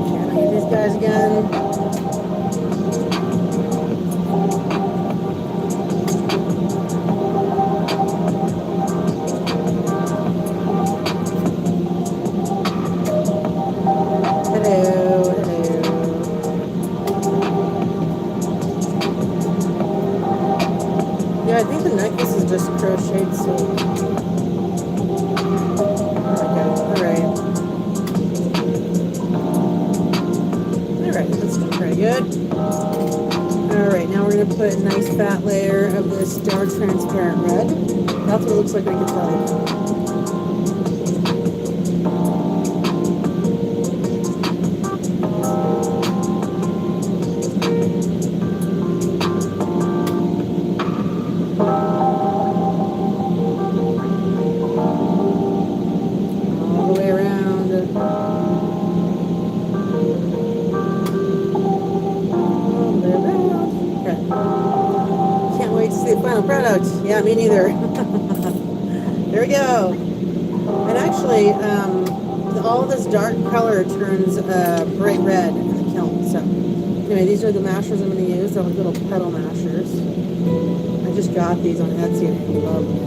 Okay, I get these guys again. I think the necklace is just crocheted silk. Alright. Alright, that's looking pretty good. Alright, now we're going to put a nice fat layer of this dark transparent red. That's what it looks like on guitar. final product. Yeah, me neither. There we go. And actually, all this dark color turns bright red in the kiln. So anyway, these are the mashers I'm going to use. They're like little pedal mashers. I just got these on Etsy and I love them.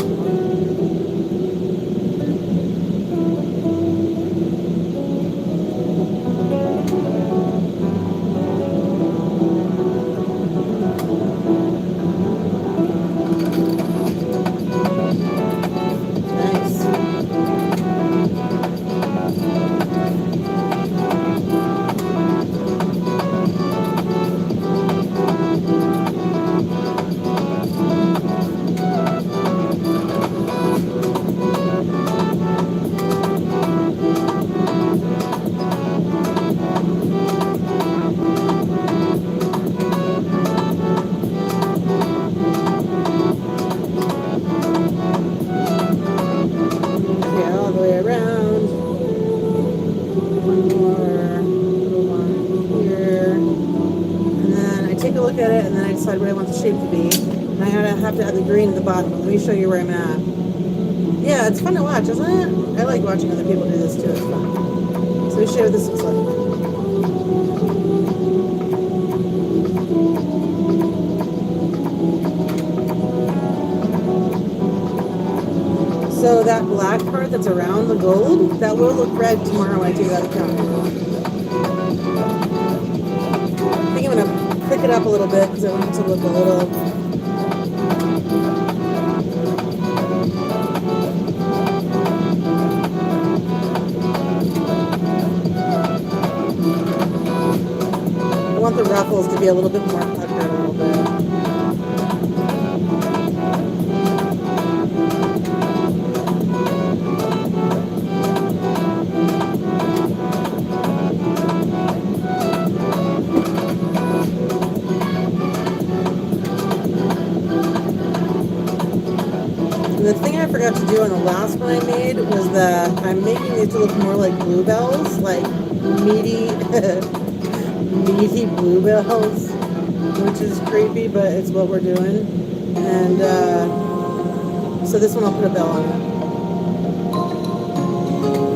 At it, and then I decide what I want the shape to be. And I have to add the green at the bottom. Let me show you where I'm at. Yeah, it's fun to watch, isn't it? I like watching other people do this too. It's fun. So let me show you what this looks like. So that black part that's around the gold, that will look red tomorrow when I take it out of the counter. I think I'm going to pick it up a little bit because I want it to look a little... I want the ruffles to be a little bit more puckered a little bit. The thing I forgot to do on the last one I made was that I'm making these to look more like bluebells, like meaty, meaty bluebells, which is creepy, but it's what we're doing. And so this one I'll put a bell on it.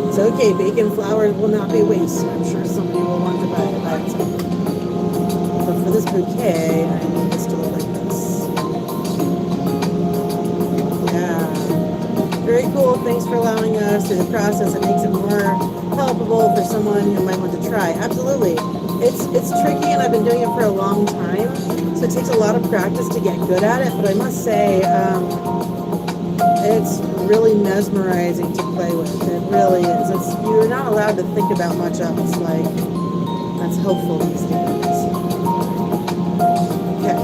It's okay, bacon flour will not be wasted. I'm sure somebody will want to buy it by itself. But for this bouquet, I need this to look like this. Very cool. Thanks for allowing us through the process. It makes it more helpable for someone who might want to try. Absolutely. It's tricky, and I've been doing it for a long time, so it takes a lot of practice to get good at it, but I must say it's really mesmerizing to play with. It really is. You're not allowed to think about much else. Like, that's helpful these days. Okay.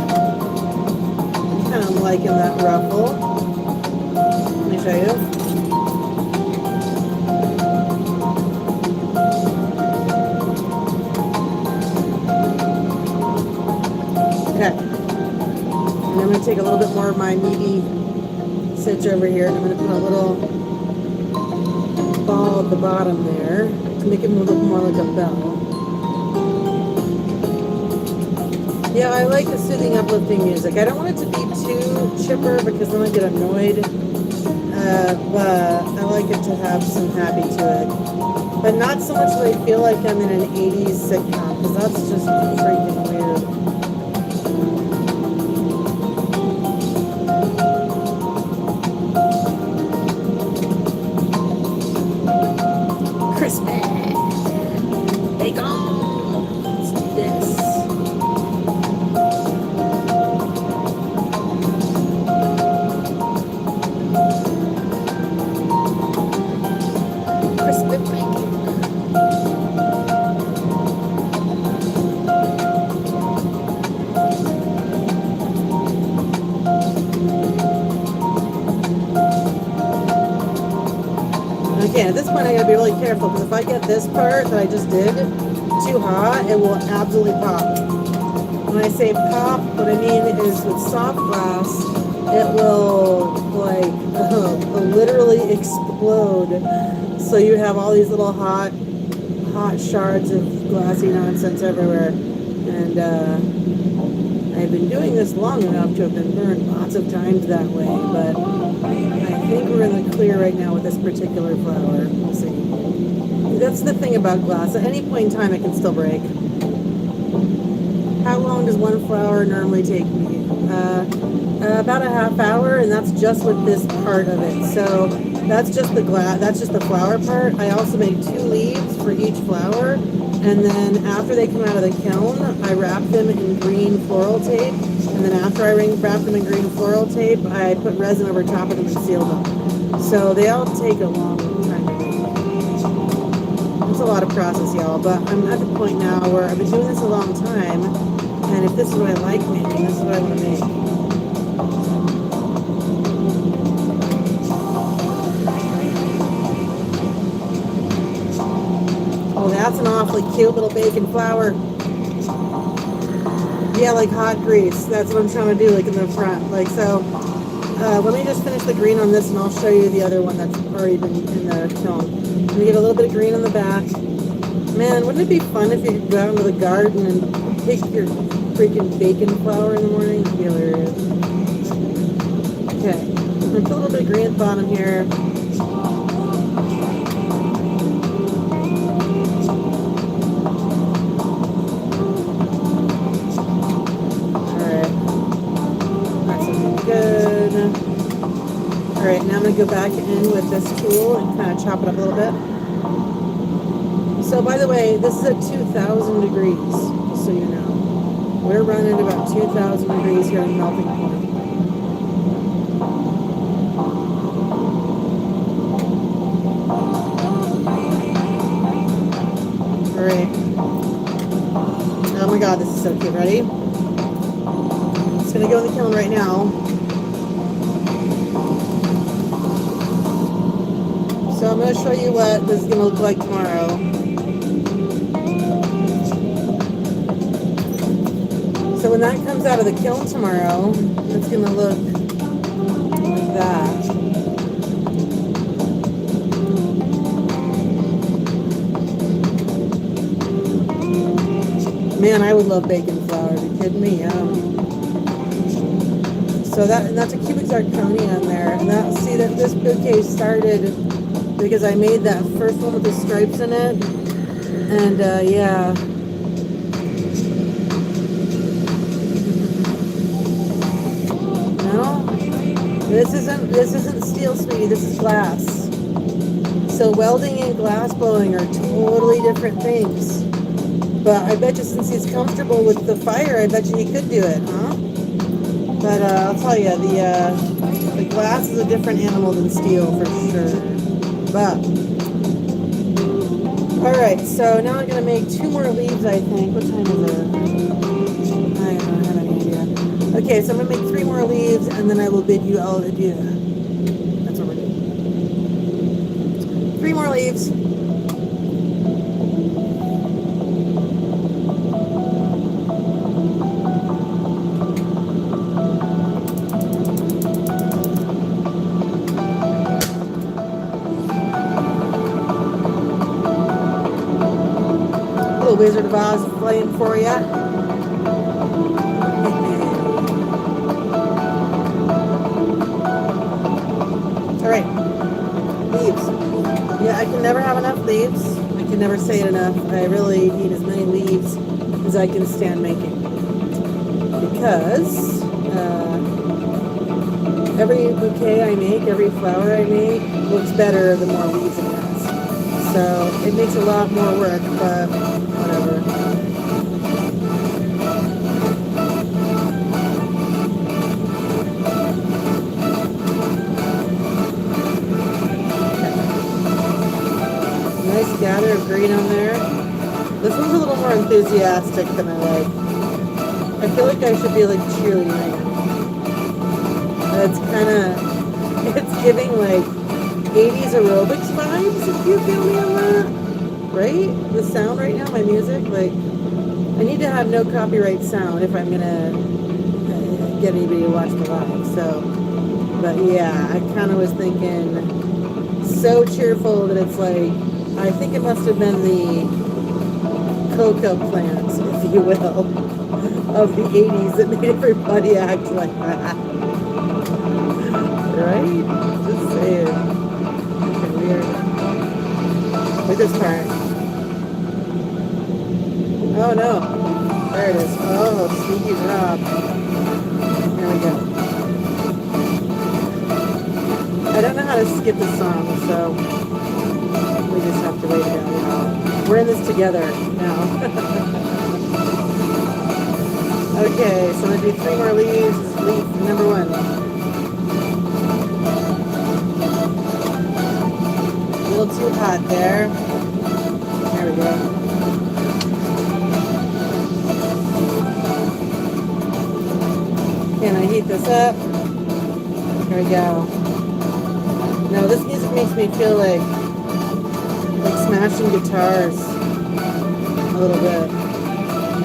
I'm kind of liking that ruffle. Show you. Okay. And I'm going to take a little bit more of my meaty stitch over here, and I'm going to put a little ball at the bottom there to make it look more like a bell. Yeah, I like the soothing, uplifting music. I don't want it to be too chipper because then I get annoyed. But I like it to have some happy to it. But not so much that I feel like I'm in an 80s sitcom, because that's just freaking weird. Christmas! Bacon! Let's do this. Okay, at this point I gotta be really careful, because if I get this part that I just did too hot, it will absolutely pop. When I say pop, what I mean is with soft glass, it will like literally explode. So you have all these little hot shards of glassy nonsense everywhere, and I have to been doing this long enough to have been burned lots of times that way, but I think we're in the clear right now with this particular flower. We'll see. That's the thing about glass. At any point in time, it can still break. How long does one flower normally take me? About a half hour, and that's just with this part of it. So that's just the glass. That's just the flower part. I also make 2 leaves for each flower, and then after they come out of the kiln, I wrap them in green floral tape. And then after I wrap them in green floral tape, I put resin over top of them and seal them. So they all take a long time to make. It's a lot of process, y'all. But I'm at the point now where I've been doing this a long time, and if this is what I like making, this is what I want to make. That's an awfully cute little bacon flower. Yeah, like hot grease. That's what I'm trying to do, like in the front. Like so. Let me just finish the green on this, and I'll show you the other one that's already been in the kiln. We get a little bit of green on the back. Man, wouldn't it be fun if you could go out into the garden and pick your freaking bacon flower in the morning? It'd be hilarious. Okay, I'm gonna put a little bit of green at the bottom here. Alright, now I'm going to go back in with this tool and kind of chop it up a little bit. So by the way, this is at 2,000 degrees, just so you know. We're running at about 2,000 degrees here in melting point. Alright. Oh my god, this is so cute. Ready? It's going to go in the kiln right now. So I'm going to show you what this is going to look like tomorrow. So when that comes out of the kiln tomorrow, it's going to look like that. Man, I would love bacon flour. Are you kidding me? So that's a cubic zirconia in there. And that, see that this bouquet started because I made that first one with the stripes in it, and yeah. No, this isn't steel, sweetie. This is glass. So welding and glass blowing are totally different things. But I bet you, since he's comfortable with the fire, I bet you he could do it, huh? But I'll tell you, the glass is a different animal than steel for sure. But, alright, so now I'm going to make 2 more leaves, I think. What time is it? I don't have any idea. Okay, so I'm going to make 3 more leaves, and then I will bid you all adieu. That's what we're doing. 3 more leaves. Wizard of Oz playing for you. Alright, leaves. Yeah, I can never have enough leaves. I can never say it enough. I really need as many leaves as I can stand making. Because every bouquet I make, every flower I make, looks better the more leaves it has. So it makes a lot more work, but whatever. Nice gather of green on there. This one's a little more enthusiastic than I like. I feel like I should be like cheerleading. It's giving like 80s aerobics vibes, if you feel me on that. Right? The sound right now, my music, like, I need to have no copyright sound if I'm gonna get anybody to watch the live. So, but yeah, I kind of was thinking so cheerful that it's like, I think it must have been the cocoa plants, if you will. of the 80s that made everybody act like that. Right? Just saying. Okay, weird. Look at this part. Oh no. There it is. Oh, sneaky drop. Here we go. I don't know how to skip the song, so we just have to wait it out. We're in this together now. Okay, so I'm going to do 3 more leaves. Leaf number 1. A little too hot there. There we go. Can I heat this up? There we go. Now this music makes me feel like smashing guitars a little bit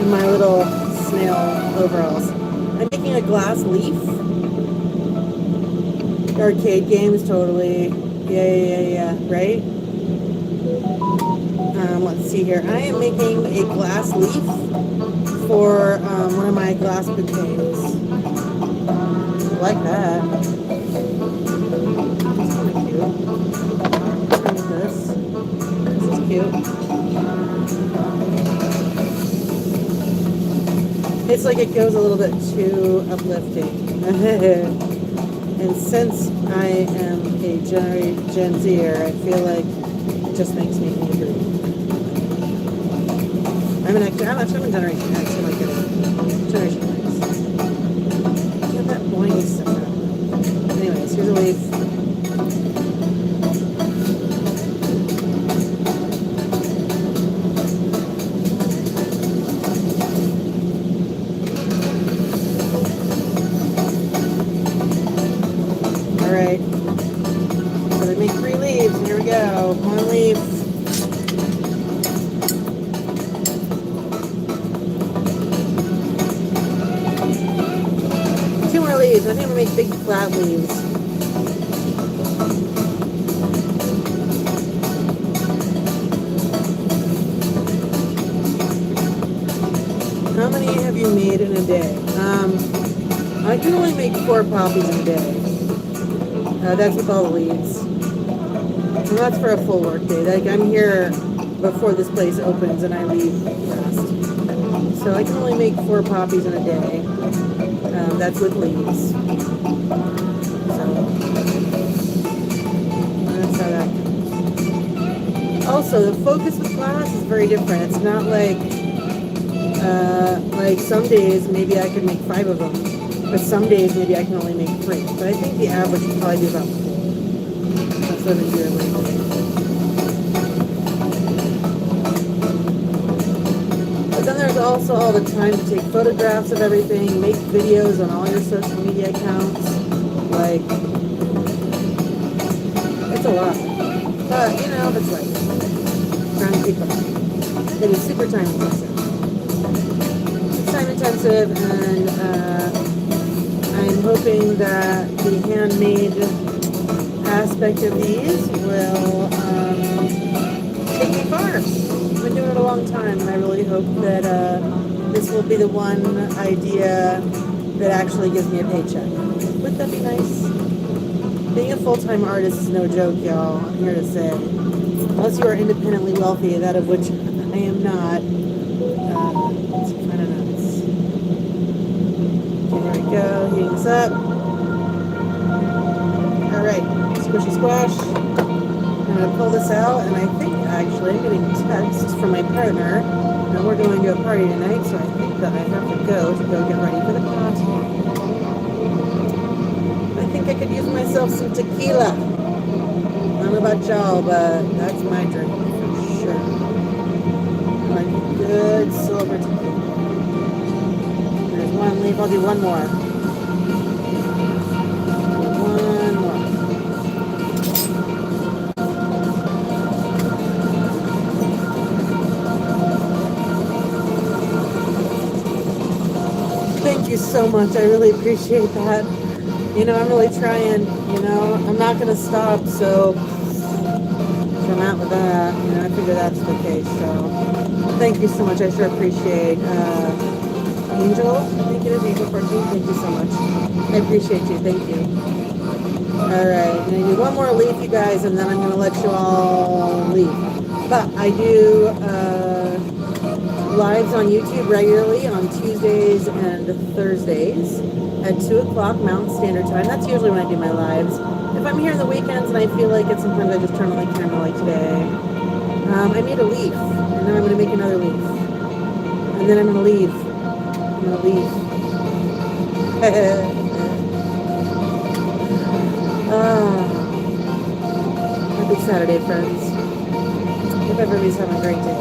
in my little snail overalls. I'm making a glass leaf. Arcade games, totally. Yeah, right? Let's see here. I am making a glass leaf for one of my glass bouquets. I like that. That's kind of cute. Look at this. This is cute. It's like it goes a little bit too uplifting. And since I am a Gen Zer, I feel like it just makes me angry. I'm a Generation X. I'm like Generation X. Get that boing stuff out. Anyways, here's a leaf. Alright. So they make 3 leaves. Here we go. 1 leaf. Leaves. I think I'm gonna make big flat leaves. How many have you made in a day? I can only make 4 poppies in a day. That's with all the leaves. And that's for a full work day. Like I'm here before this place opens and I leave fast. So I can only make 4 poppies in a day. That's with leaves. So that's how that goes. Also, the focus with glass is very different. It's not like some days maybe I could make 5 of them, but some days maybe I can only make 3. But I think the average would probably be about 4. That's what I've been doing lately. Then there's also all the time to take photographs of everything, make videos on all your social media accounts. Like, it's a lot. But, you know, it's like trying to keep up. It is super time intensive. It's time intensive, and I'm hoping that the handmade aspect of these will take me far. I've been doing it a long time, and I really hope that this will be the one idea that actually gives me a paycheck. Wouldn't that be nice? Being a full-time artist is no joke, y'all. I'm here to say. Unless you are independently wealthy, that of which I am not, it's kind of nuts. Okay, there we go. Heating this up. Alright, squishy squash. I'm going to pull this out, and I think actually I'm getting texts from my partner, and we're going to a party tonight, so I think that I have to go get ready for the party. I think I could use myself some tequila. I don't know about y'all, but that's my drink for sure. I like good silver tequila. There's 1 leaf. I'll do 1 more. Thank you so much. I really appreciate that. You know, I'm really trying. You know, I'm not going to stop, so I'm out with that. You know, I figure that's the case. So thank you so much. I sure appreciate Angel, I think it is Angel 14. Thank you so much. I appreciate you. Thank you. Alright, I'm going to do one more leaf, you guys, and then I'm going to let you all leave. But I do lives on YouTube regularly on Tuesdays and Thursdays at 2 o'clock Mountain Standard Time. That's usually when I do my lives. If I'm here on the weekends and I feel like it, sometimes I just turn on the camera like today. I made a leaf, and then I'm going to make another leaf. And then I'm going to leave. I'm going to leave. Happy Saturday, friends. Hope everybody's having a great day.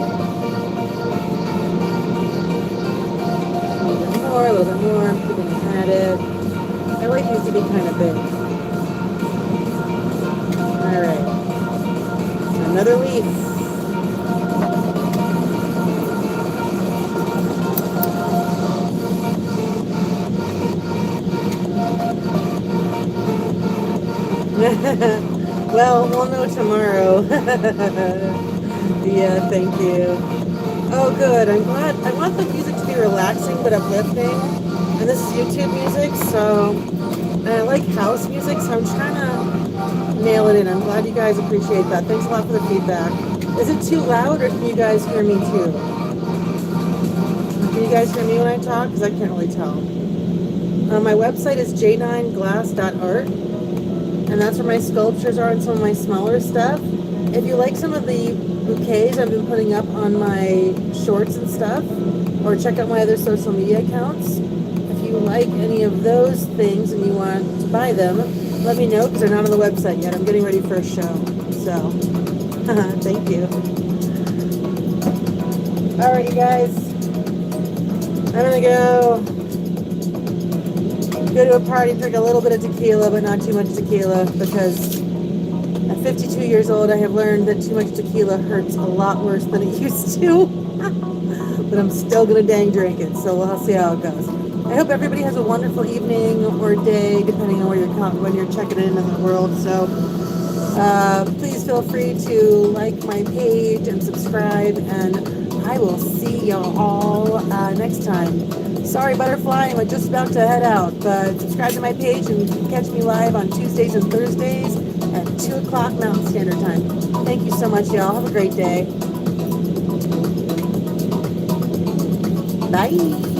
A little bit more, I'm keeping at it. I like these to be kind of big. Alright. Another leaf. Well, we'll know tomorrow. Yeah, thank you. Oh, good. I'm glad. I want the music to be relaxing but uplifting. And this is YouTube music, so and I like house music, so I'm trying to nail it in. I'm glad you guys appreciate that. Thanks a lot for the feedback. Is it too loud, or can you guys hear me too? Can you guys hear me when I talk? Because I can't really tell. My website is J9Glass.art, and that's where my sculptures are and some of my smaller stuff. If you like some of the bouquets I've been putting up on my shorts and stuff, or check out my other social media accounts, if you like any of those things and you want to buy them, let me know, because they're not on the website yet. I'm getting ready for a show, so thank you. Alright, you guys, I'm gonna go to a party, drink a little bit of tequila, but not too much tequila, because at 52 years old, I have learned that too much tequila hurts a lot worse than it used to. But I'm still gonna dang drink it, so we'll see how it goes. I hope everybody has a wonderful evening or day, depending on where when you're checking in the world. So please feel free to like my page and subscribe, and I will see y'all all next time. Sorry, Butterfly, I'm just about to head out, but subscribe to my page and you can catch me live on Tuesdays and Thursdays at 2 o'clock Mountain Standard Time. Thank you so much, y'all. Have a great day. Bye.